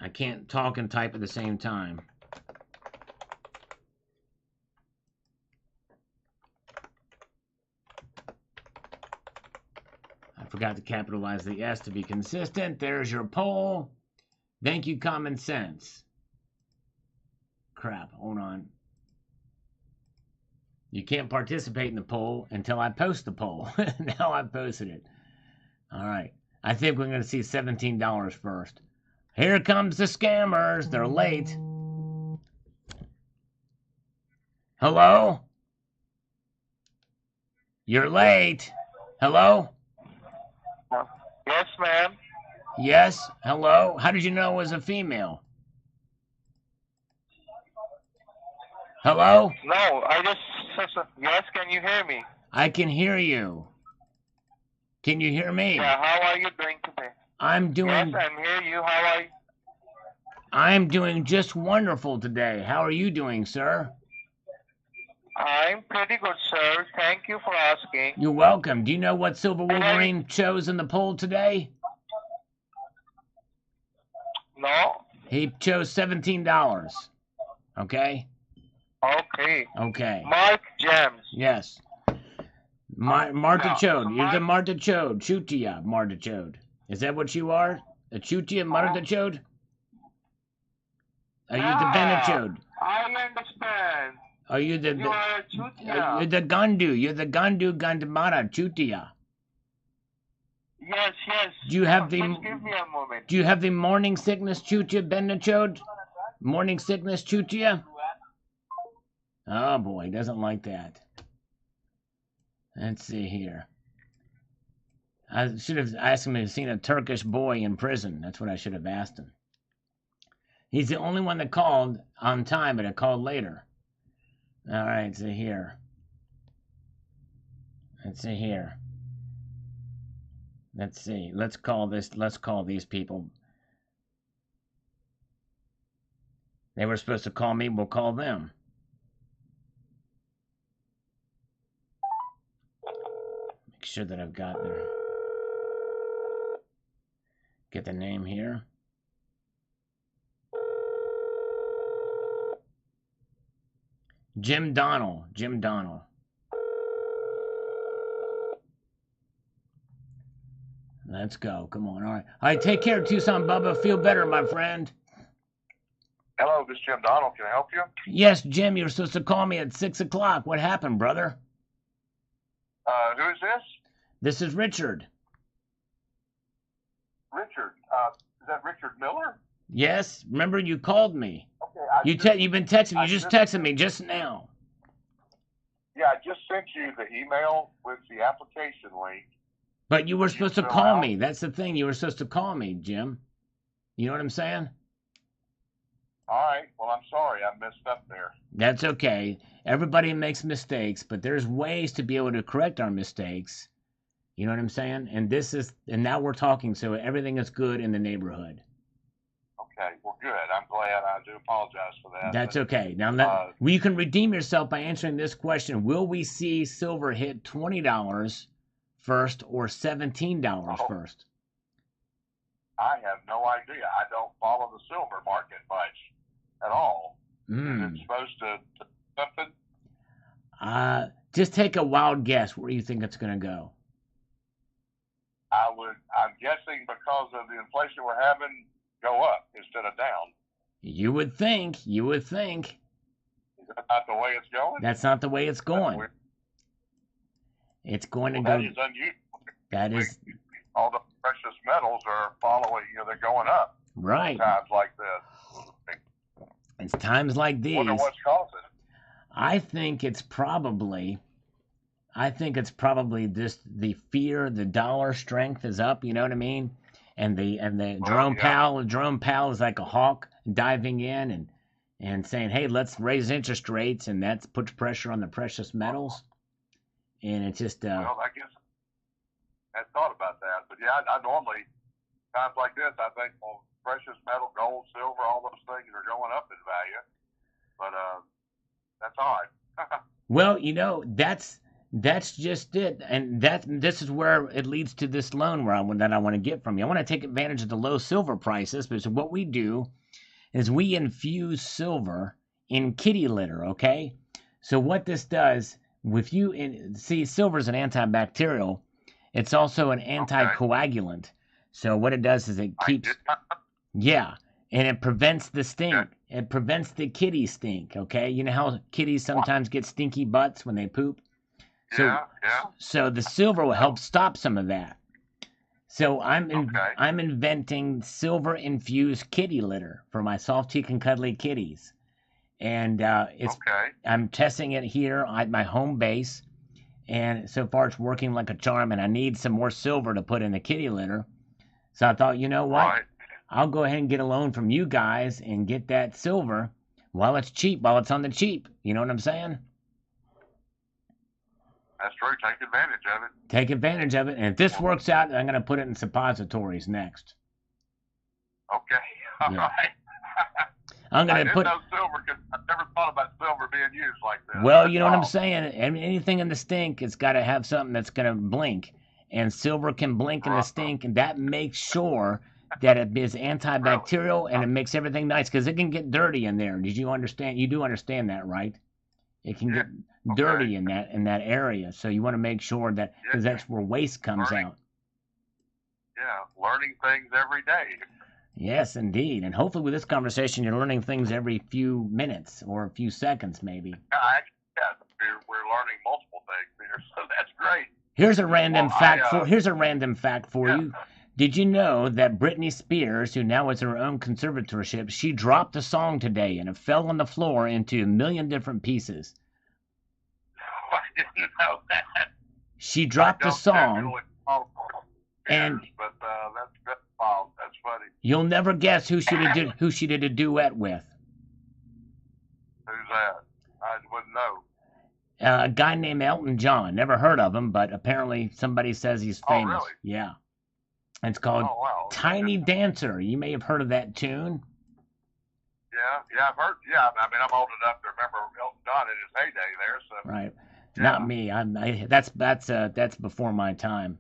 I can't talk and type at the same time. I forgot to capitalize the S to be consistent. There's your poll. Thank you, common sense. Crap, hold on. You can't participate in the poll until I post the poll. Now I've posted it. All right. I think we're going to see $17 first. Here comes the scammers. They're late. Hello? You're late. Hello? Yes, ma'am. Yes? Hello? How did you know it was a female? Hello? No, I just... Yes, can you hear me? I can hear you. Can you hear me? Yeah, how are you doing today? I'm doing... Yes, I'm here. You, how are you? I'm doing just wonderful today. How are you doing, sir? I'm pretty good, sir. Thank you for asking. You're welcome. Do you know what Silver Wolverine chose in the poll today? No? He chose $17. Okay? Okay. Okay. Mark Gems. Yes. Marta No. Chode. You're the Marta Chode. Chutia, Marta Chode. Is that what you are? A Chutia Marta Chode? Are you the Benachode? I understand. Are you the... You are a Chutia. You're the Gandu. You're the Gandu Gandamara Chutia. Yes, yes. Do you have the... Just give me a moment. Do you have the morning sickness Chutia Benachode? Morning sickness Chutia? Oh boy, doesn't like that. Let's see here. I should have asked him if he's seen a Turkish boy in prison. That's what I should have asked him. He's the only one that called on time, but I called later. All right, so here. Let's see here. Let's see. Let's call these people. They were supposed to call me. We'll call them. Make sure that I've got their... Get the name here. Jim Donnell. Jim Donnell. Let's go. Come on. All right. All right. Take care, Tucson Bubba. Feel better, my friend. Hello, this is Jim Donald. Can I help you? Yes, Jim. You're supposed to call me at 6 o'clock. What happened, brother? is this? This is Richard. Richard. Is that Richard Miller? Yes, remember you called me. Okay. You've been texting. You just texted me just now. Yeah, I just sent you the email with the application link. But you were supposed to call me. That's the thing. You were supposed to call me, Jim. You know what I'm saying? All right. Well, I'm sorry. I messed up there. That's okay. Everybody makes mistakes, but there's ways to be able to correct our mistakes. You know what I'm saying? And now we're talking, so everything is good in the neighborhood. Okay. Well, good. I'm glad. I do apologize for that. That's okay. Now, you can redeem yourself by answering this question. Will we see silver hit $20 first or $17 first? I have no idea. I don't follow the silver market much at all. Is it supposed to something? Just take a wild guess where you think it's going to go. I'm guessing because of the inflation we're having, go up instead of down. You would think. Is that not the way it's going? That's not the way it's going. It's going to go. That is unusual. That is. All the precious metals are following, they're going up. Right. Times like this. It's times like these. Wonder what's causing it. I think it's probably just the fear, the dollar strength is up, you know what I mean? And Jerome Powell is like a hawk diving in and saying, hey, let's raise interest rates, and that puts pressure on the precious metals. And it's just well, I guess I had thought about that. But yeah, I normally times like this I think, well, precious metal, gold, silver, all those things are going up in value. But that's odd. Well, that's just it, and this is where it leads to this loan that I want to get from you. I want to take advantage of the low silver prices, because what we do is we infuse silver in kitty litter. Okay, so what this does, see, silver is an antibacterial. It's also an anticoagulant. So what it does is it keeps, and it prevents the stink. It prevents the kitty stink. Okay, you know how kitties sometimes get stinky butts when they poop. So the silver will help stop some of that. So I'm inventing silver infused kitty litter for my soft cheek and cuddly kitties, and I'm testing it here at my home base, and so far it's working like a charm. And I need some more silver to put in the kitty litter, so I thought, you know what? Right. I'll go ahead and get a loan from you guys and get that silver while it's cheap, while it's on the cheap. You know what I'm saying? That's true. Take advantage of it. Take advantage of it. And if this works out, I'm going to put it in suppositories next. Okay. All right. I'm going to put. No silver, because I've never thought about silver being used like this. Well, you know what I'm saying? Anything in the stink, it's got to have something that's going to blink. And silver can blink in the stink, and that makes sure that it is antibacterial, and it makes everything nice, because it can get dirty in there. Did you understand? You do understand that, right? It can get dirty in that area, so you want to make sure that, because that's where waste comes out. Yeah, learning things every day. Yes, indeed. And hopefully with this conversation, you're learning things every few minutes or a few seconds, maybe. We're learning multiple things here, so that's great. Here's a random fact for you. Did you know that Britney Spears, who now has her own conservatorship, she dropped a song today and it fell on the floor into a million different pieces? I didn't know that. She dropped a song, and that's funny. You'll never guess who she did a duet with. Who's that? I wouldn't know. A guy named Elton John. Never heard of him, but apparently somebody says he's famous. Oh, really? Yeah. It's called Tiny Dancer. You may have heard of that tune. Yeah, I've heard. Yeah, I mean, I'm old enough to remember Elton John in his heyday there. So. Right. Not me. That's before my time.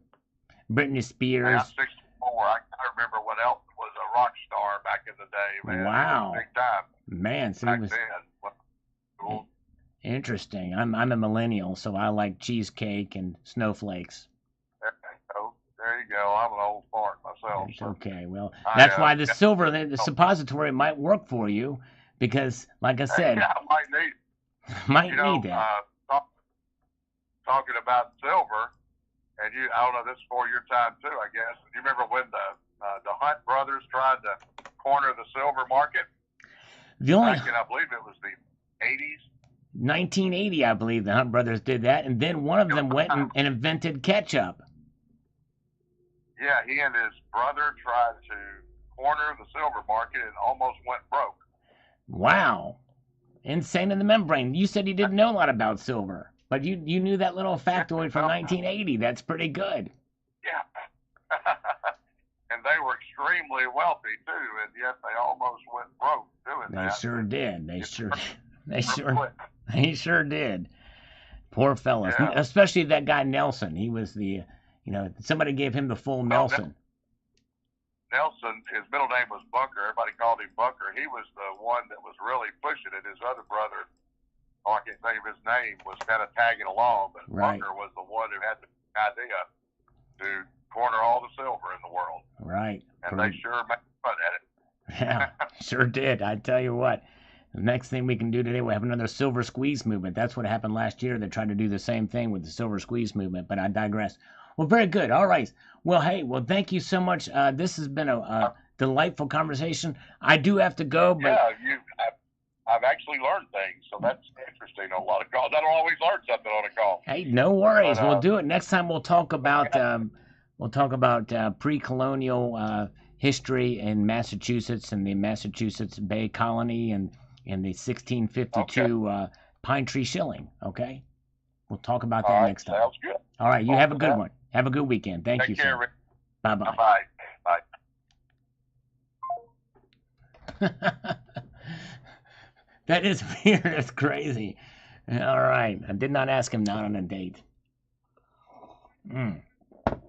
Britney Spears. Yeah, I'm 64. I remember when Elton was a rock star back in the day, man. Wow. Big time. Man, so back it was then. Cool. Interesting. I'm a millennial, so I like cheesecake and snowflakes. There you go. I'm an old fart myself. So. Okay, well, that's why the silver, the suppository might work for you, because, like I said, I might need need that. Talking about silver, I don't know, this is before your time too, I guess. Do you remember when the Hunt brothers tried to corner the silver market? The only Back in, I believe it was the 80s. 1980, I believe the Hunt brothers did that, and then one of them went and invented ketchup. Yeah, he and his brother tried to corner the silver market and almost went broke. Wow. Insane in the membrane. You said you didn't know a lot about silver, but you knew that little factoid from 1980. That's pretty good. Yeah. And they were extremely wealthy too, and yet they almost went broke doing that. They sure did. They sure did. Poor fellas. Yeah. Especially that guy Nelson. He was the, somebody gave him the full Nelson. Nelson, his middle name was Bunker. Everybody called him Bunker. He was the one that was really pushing it. His other brother, I can't think of his name, was kind of tagging along, but Right. Bunker was the one who had the idea to corner all the silver in the world. Right. And they sure made fun at it. Yeah, sure did. I tell you what. The next thing we can do today, we'll have another silver squeeze movement. That's what happened last year. They tried to do the same thing with the silver squeeze movement, but I digress. Well, very good. All right. Well, hey, thank you so much. This has been a delightful conversation. I do have to go, but Yeah, I've actually learned things, so that's interesting on a lot of calls. I don't always learn something on a call. hey, no worries. But, We'll do it next time. We'll talk about pre-colonial history in Massachusetts and the Massachusetts Bay Colony and the 1652 pine tree shilling. Okay, we'll talk about that All right, next time. sounds good. All right, you have a good one. Have a good weekend. Thank you, Take care, sir. Rick. Bye-bye. Bye. That is weird. That's crazy. All right. I did not ask him not on a date. All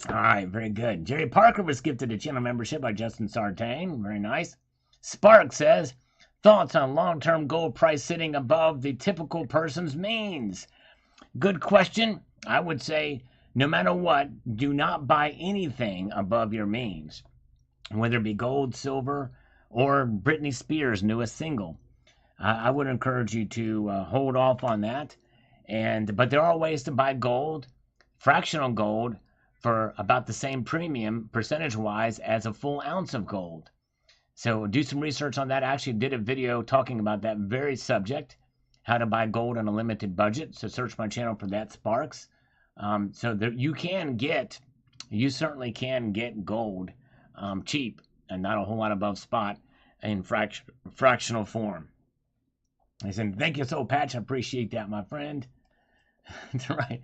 right. Very good. Jerry Parker was gifted a channel membership by Justin Sartain. Very nice. Spark says, thoughts on long-term gold price sitting above the typical person's means? Good question. I would say, no matter what, do not buy anything above your means, whether it be gold, silver, or Britney Spears' newest single. I would encourage you to hold off on that. But there are ways to buy gold, fractional gold, for about the same premium percentage-wise as a full ounce of gold. So do some research on that. I actually did a video talking about that very subject, how to buy gold on a limited budget. So search my channel for that, Sparks. So that you certainly can get gold cheap and not a whole lot above spot in fractional form. I said, thank you so, Patch. I appreciate that, my friend. That's right.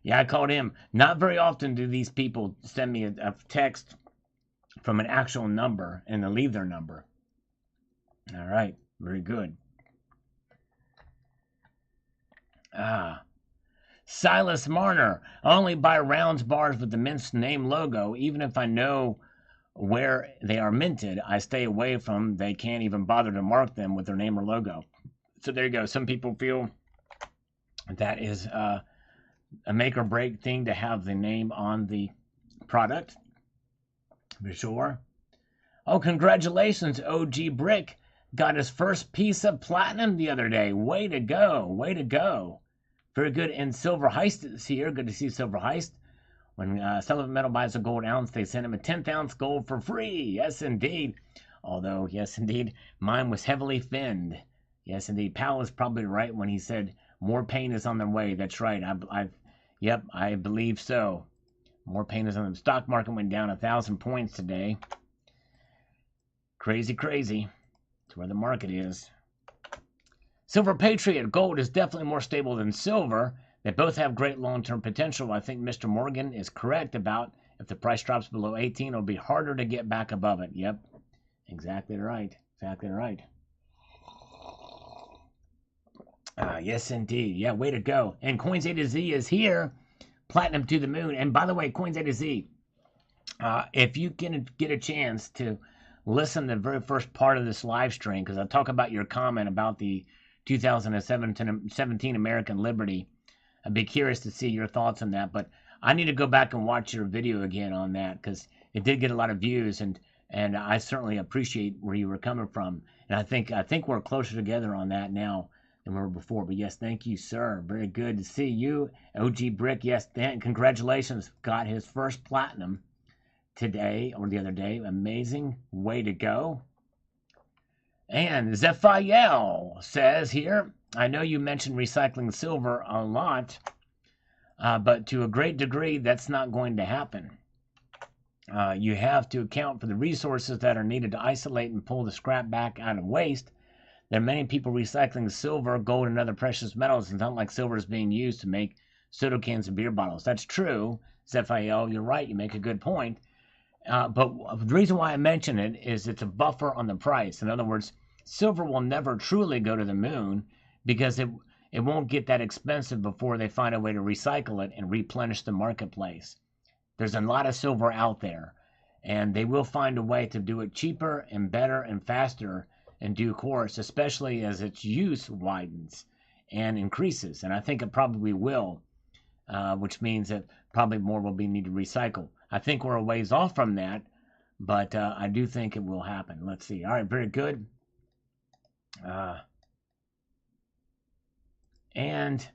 Yeah, I called him. Not very often do these people send me a text from an actual number and they'll leave their number. All right. Very good. Silas Marner. I only buy rounds bars with the Mint's name logo. Even if I know where they are minted, I stay away from. They can't even bother to mark them with their name or logo. So there you go. Some people feel that is a make or break thing to have the name on the product. For sure. Oh, congratulations, OG Brick. Got his first piece of platinum the other day. Way to go. Way to go. Very good. And Silver Heist is here. Good to see Silver Heist. When Sullivan Metal buys a gold ounce, they send him a 10th ounce gold for free. Yes, indeed. Although, yes, indeed, mine was heavily finned. Yes, indeed. Powell was probably right when he said more pain is on their way. That's right. Yep, I believe so. More pain is on the stock market. Went down 1,000 points today. Crazy, crazy. That's where the market is. Silver Patriot. Gold is definitely more stable than silver. They both have great long-term potential. I think Mr. Morgan is correct about if the price drops below 18, it'll be harder to get back above it. Yep, exactly right. Exactly right. Yes, indeed. Yeah, way to go. And Coins A to Z is here. Platinum to the moon. And by the way, Coins A to Z, if you can get a chance to listen to the very first part of this live stream, because I talk about your comment about the 2017 American Liberty, I'd be curious to see your thoughts on that. But I need to go back and watch your video again on that, because it did get a lot of views, and I certainly appreciate where you were coming from. And I think we're closer together on that now than we were before. But yes, thank you, sir. Very good to see you. OG Brick, yes, congratulations. Got his first platinum today or the other day. Amazing. Way to go. And Zephiel says here, I know you mentioned recycling silver a lot, but to a great degree, that's not going to happen. You have to account for the resources that are needed to isolate and pull the scrap back out of waste. There are many people recycling silver, gold, and other precious metals. It's not like silver is being used to make soda cans and beer bottles. That's true, Zephiel. You're right. You make a good point. But the reason why I mention it is it's a buffer on the price. In other words, silver will never truly go to the moon because it won't get that expensive before they find a way to recycle it and replenish the marketplace. There's a lot of silver out there, and they will find a way to do it cheaper and better and faster in due course, especially as its use widens and increases. And I think it probably will, which means that probably more will be needed to recycle. I think we're a ways off from that, but I do think it will happen. Let's see. All right, very good. And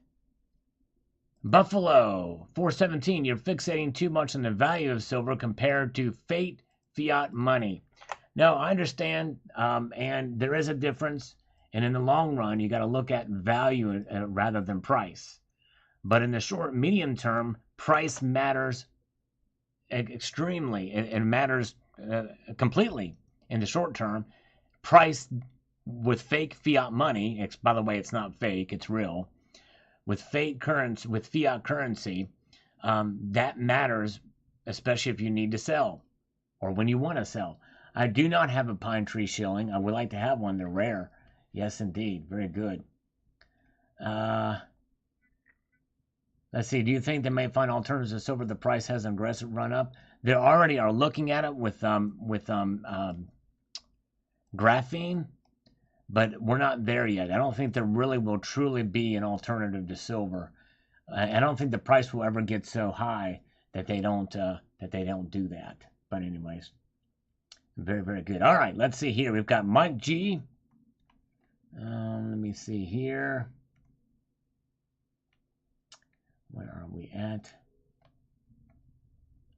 Buffalo 417, you're fixating too much on the value of silver compared to fiat money. No, I understand, and there is a difference. And in the long run, you got to look at value rather than price. But in the short, medium term, price matters extremely. It matters completely in the short term. Price with fake fiat money, by the way, it's not fake, it's real. With fiat currency, that matters, especially if you need to sell or when you want to sell. I do not have a pine tree shilling. I would like to have one. They're rare. Yes, indeed. Very good. Let's see. Do you think they may find alternatives to silver? The price has an aggressive run up. They already are looking at it with graphene, but we're not there yet. I don't think there really will truly be an alternative to silver. I don't think the price will ever get so high that they don't do that. But anyways, very, very good. All right, let's see here. We've got Mike G. Let me see here. Where are we at?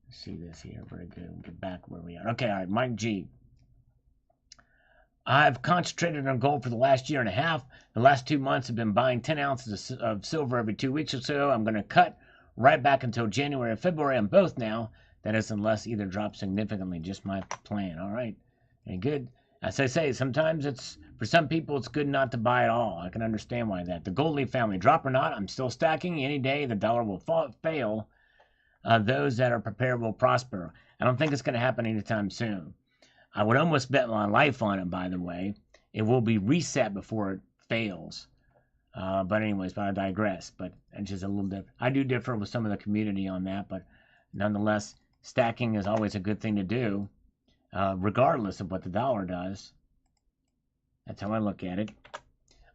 Let's see this here. Very good. We'll get back where we are. Okay, all right, Mike G. I've concentrated on gold for the last year and a half. The last 2 months have been buying 10 ounces of silver every 2 weeks or so. I'm going to cut right back until January and February on both now. That is, unless either drops significantly. Just my plan. All right. Very good. As I say, sometimes for some people, it's good not to buy at all. I can understand why that. The Gold Leaf family, drop or not, I'm still stacking. Any day the dollar will fail. Those that are prepared will prosper. I don't think it's going to happen anytime soon. I would almost bet my life on it, by the way. It will be reset before it fails. But anyways, I digress. But it's just a little different. I do differ with some of the community on that, but nonetheless, stacking is always a good thing to do, regardless of what the dollar does. That's how I look at it.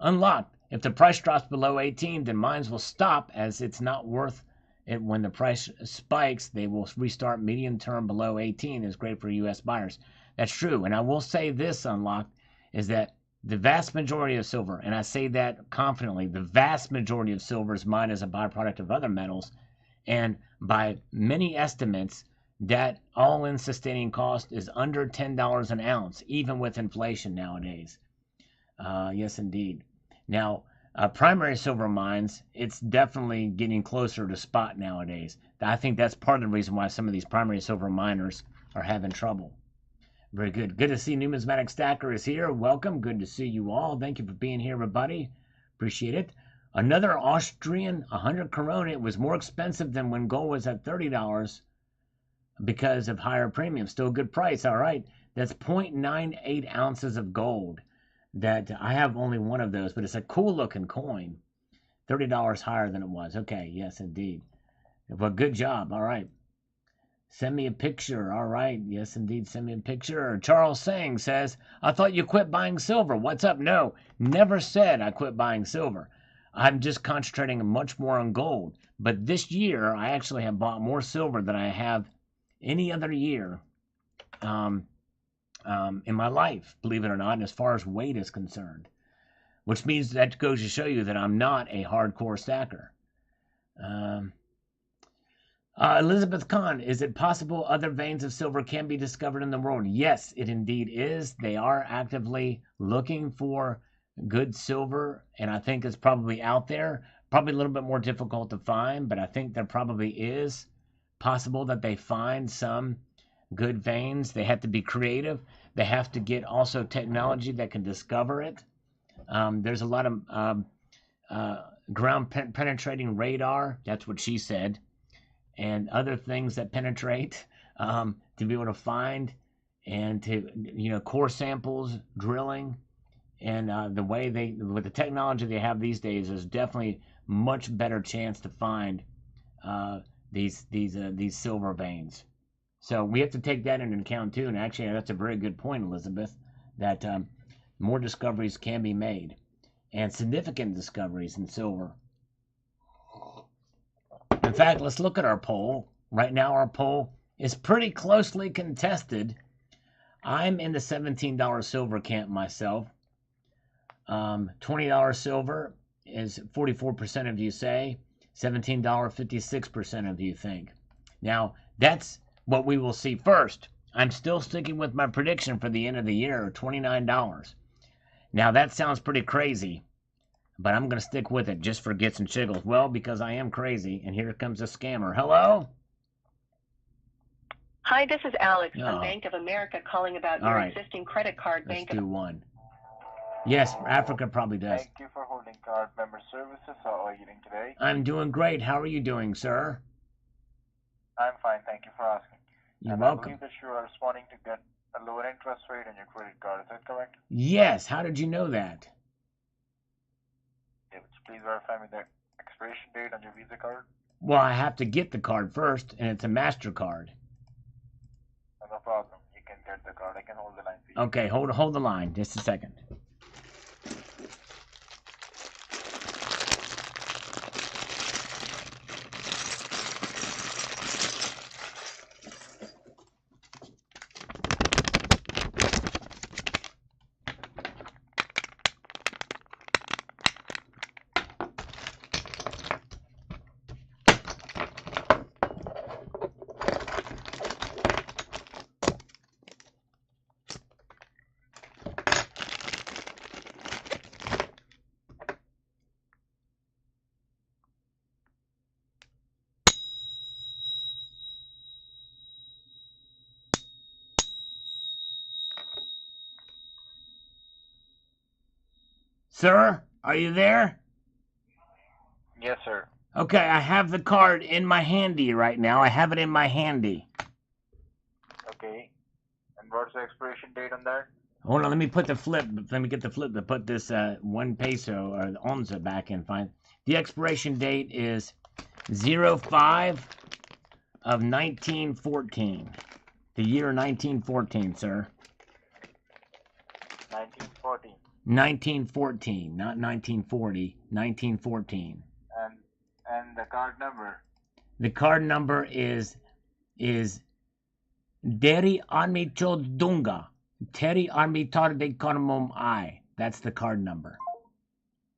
Unlocked. If the price drops below 18, then mines will stop, as it's not worth it. When the price spikes, they will restart. Medium term below 18 is great for U.S. buyers. That's true. And I will say this, Unlocked, is that the vast majority of silver, and I say that confidently, the vast majority of silver is mined as a byproduct of other metals. And by many estimates, that all-in sustaining cost is under $10 an ounce, even with inflation nowadays. Yes, indeed. Now, primary silver mines, it's definitely getting closer to spot nowadays. I think that's part of the reason why some of these primary silver miners are having trouble. Very good. Good to see Numismatic Stacker is here. Welcome. Good to see you all. Thank you for being here, everybody. Appreciate it. Another Austrian 100 Corona. It was more expensive than when gold was at $30 because of higher premium. Still a good price. All right. That's 0.98 ounces of gold. That I have only one of those, but it's a cool looking coin. $30 higher than it was. Okay. Yes, indeed. Well, good job. All right. Send me a picture. All right. Yes, indeed. Send me a picture. Charles Sang says, I thought you quit buying silver. What's up? No, never said I quit buying silver. I'm just concentrating much more on gold. But this year, I actually have bought more silver than I have any other year in my life, believe it or not, as far as weight is concerned. which means that goes to show you that I'm not a hardcore stacker. Elizabeth Kahn, is it possible other veins of silver can be discovered in the world? Yes, it indeed is. They are actively looking for good silver, and I think it's probably out there. Probably a little bit more difficult to find, but I think there probably is possible that they find some good veins. They have to be creative. They have to get also technology that can discover it. There's a lot of ground penetrating radar. That's what she said. And other things that penetrate to be able to find and to, core samples, drilling, and the way with the technology they have these days, there's definitely much better chance to find these silver veins. So we have to take that into account too. And actually, that's a very good point, Elizabeth, that more discoveries can be made, and significant discoveries in silver. In fact, let's look at our poll. Right now, our poll is pretty closely contested. I'm in the $17 silver camp myself. $20 silver is 44% of you say. $17, 56% of you think. Now, that's what we will see first. I'm still sticking with my prediction for the end of the year, $29. Now, that sounds pretty crazy, but I'm going to stick with it just for gets and jiggles. Well, because I am crazy, and here comes a scammer. Hello? Hi, this is Alex from Bank of America calling about your existing credit card. Let's do one. Yes, Africa probably does. Thank you for holding card member services. How are you doing today? I'm doing great. How are you doing, sir? I'm fine. Thank you for asking. You're welcome. I believe that you are responding to get a lower interest rate on your credit card. Is that correct? Yes. How did you know that? Yeah, please verify me the expiration date on your Visa card. Well, I have to get the card first, and it's a MasterCard. No problem. You can get the card. I can hold the line for you. Okay, hold the line. Just a second. Sir, are you there? Yes, sir. Okay, I have the card in my handy right now. I have it in my handy. Okay. And what's the expiration date on that? Hold on, let me put the flip. Let me get the flip to put this 1 peso or the onza back in. Fine. The expiration date is 05 of 1914. The year 1914, sir. 1914. 1914, not 1940, 1914. And the card number? The card number is Deri Armi Chodunga. Teri Armi Tarde Karmum I. That's the card number.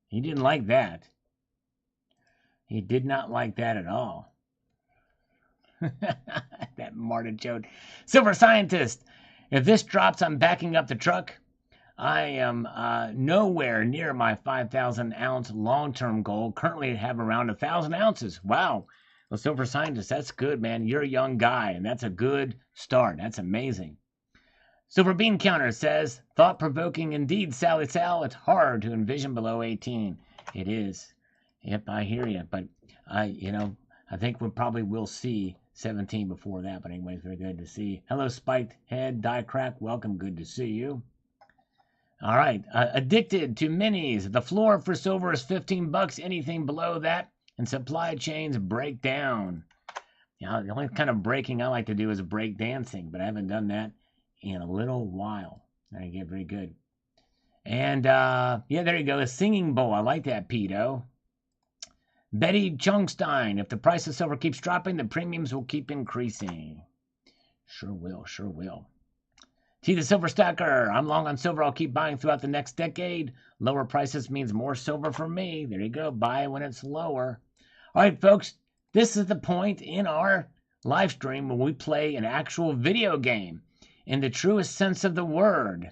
He didn't like that. He did not like that at all. That Martichoke. Silver Scientist. If this drops, I'm backing up the truck. I am nowhere near my 5,000 ounce long-term goal. Currently I have around 1,000 ounces. Wow. Well, Silver Scientist, that's good, man. You're a young guy, and that's a good start. That's amazing. Silver Bean Counter says, thought-provoking indeed, Sally Sal. It's hard to envision below 18. It is. Yep, I hear you. But I think we probably will see 17 before that. But anyways, very good to see. Hello, Spiked Head, Die Crack. Welcome. Good to see you. All right. Addicted to minis. The floor for silver is $15. Anything below that, and supply chains break down. The only kind of breaking I like to do is break dancing, but I haven't done that in a little while. I get very good. And yeah, there you go. The singing bowl. I like that, Pedo. Betty Chungstein. If the price of silver keeps dropping, the premiums will keep increasing. Sure will. Sure will. T the Silver Stacker. I'm long on silver. I'll keep buying throughout the next decade. Lower prices means more silver for me. There you go. Buy when it's lower. All right, folks. This is the point in our live stream when we play an actual video game in the truest sense of the word.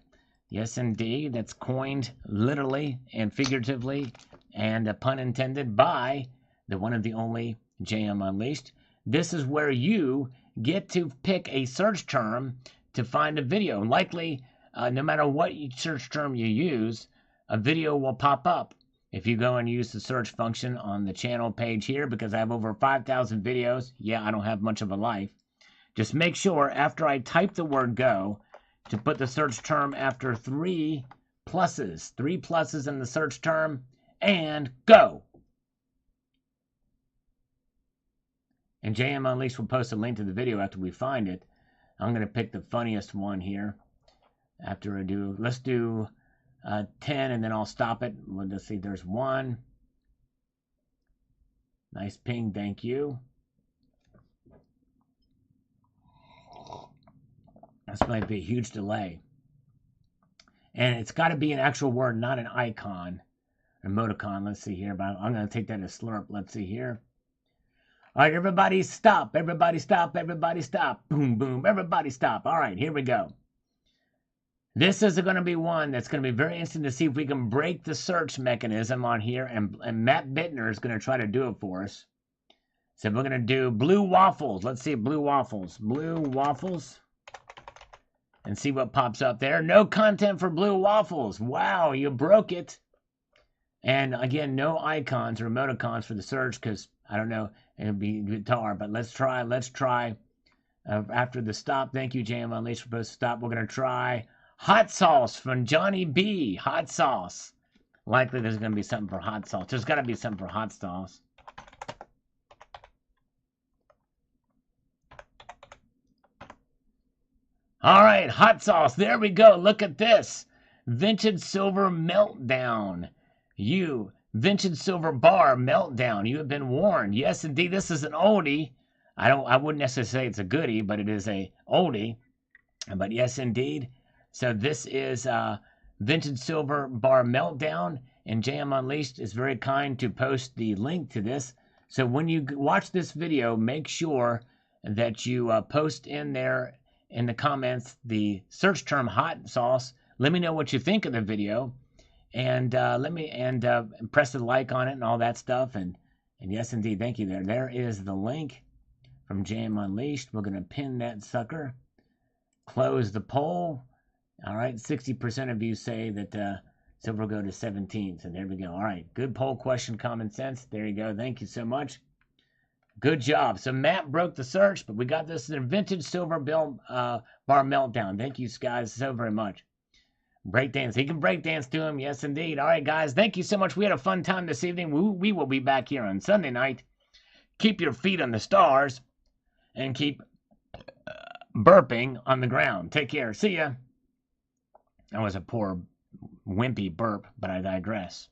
Yes, indeed. That's coined literally and figuratively and a pun intended by the one and the only JM Unleashed. This is where you get to pick a search term to find a video. Likely, no matter what search term you use, a video will pop up. If you go and use the search function on the channel page here, because I have over 5,000 videos, yeah, I don't have much of a life. Just make sure after I type the word go to put the search term after 3 pluses. 3 pluses in the search term and go. And JM Unleashed will post a link to the video after we find it. I'm going to pick the funniest one here. After I do, let's do 10 and then I'll stop it. Let's see, there's 1. Nice ping, thank you. This might be a huge delay. And it's got to be an actual word, not an icon. Emoticon, let's see here. But I'm going to take that as slurp. Let's see here. All right, everybody stop. Everybody stop. Everybody stop. Boom, boom. Everybody stop. All right, here we go. This is going to be one that's going to be very interesting to see if we can break the search mechanism on here. And Matt Bittner is going to try to do it for us. So we're going to do blue waffles. Let's see, blue waffles. Blue waffles. And see what pops up there. No content for blue waffles. Wow, you broke it. And again, no icons or emoticons for the search because, I don't know, it'll be guitar. But let's try. After the stop, thank you, JM Unleashed, for supposed to stop. We're going to try hot sauce from Johnny B. Hot sauce. Likely there's going to be something for hot sauce. There's got to be something for hot sauce. All right, hot sauce. There we go. Look at this. Vintage Silver Meltdown. Vintage Silver Bar Meltdown. You have been warned. Yes, indeed, this is an oldie. I wouldn't necessarily say it's a goodie, but it is a oldie. But yes, indeed. So this is Vintage Silver Bar Meltdown. And JM Unleashed is very kind to post the link to this. So when you watch this video, make sure that you post in there in the comments the search term hot sauce. Let me know what you think of the video, and press the like on it and all that stuff. And yes, indeed, thank you. There is the link from JM Unleashed. We're gonna pin that sucker. Close the poll. All right, 60% of you say that silver will go to 17. So there we go. All right, good poll question, common sense. There you go. Thank you so much. Good job. So Matt broke the search, but we got this in a Vintage Silver Bar Meltdown. Thank you guys so very much. Breakdance. He can breakdance to him. Yes, indeed. All right, guys. Thank you so much. We had a fun time this evening. We will be back here on Sunday night. Keep your feet on the stars and keep burping on the ground. Take care. See ya. That was a poor, wimpy burp, but I digress.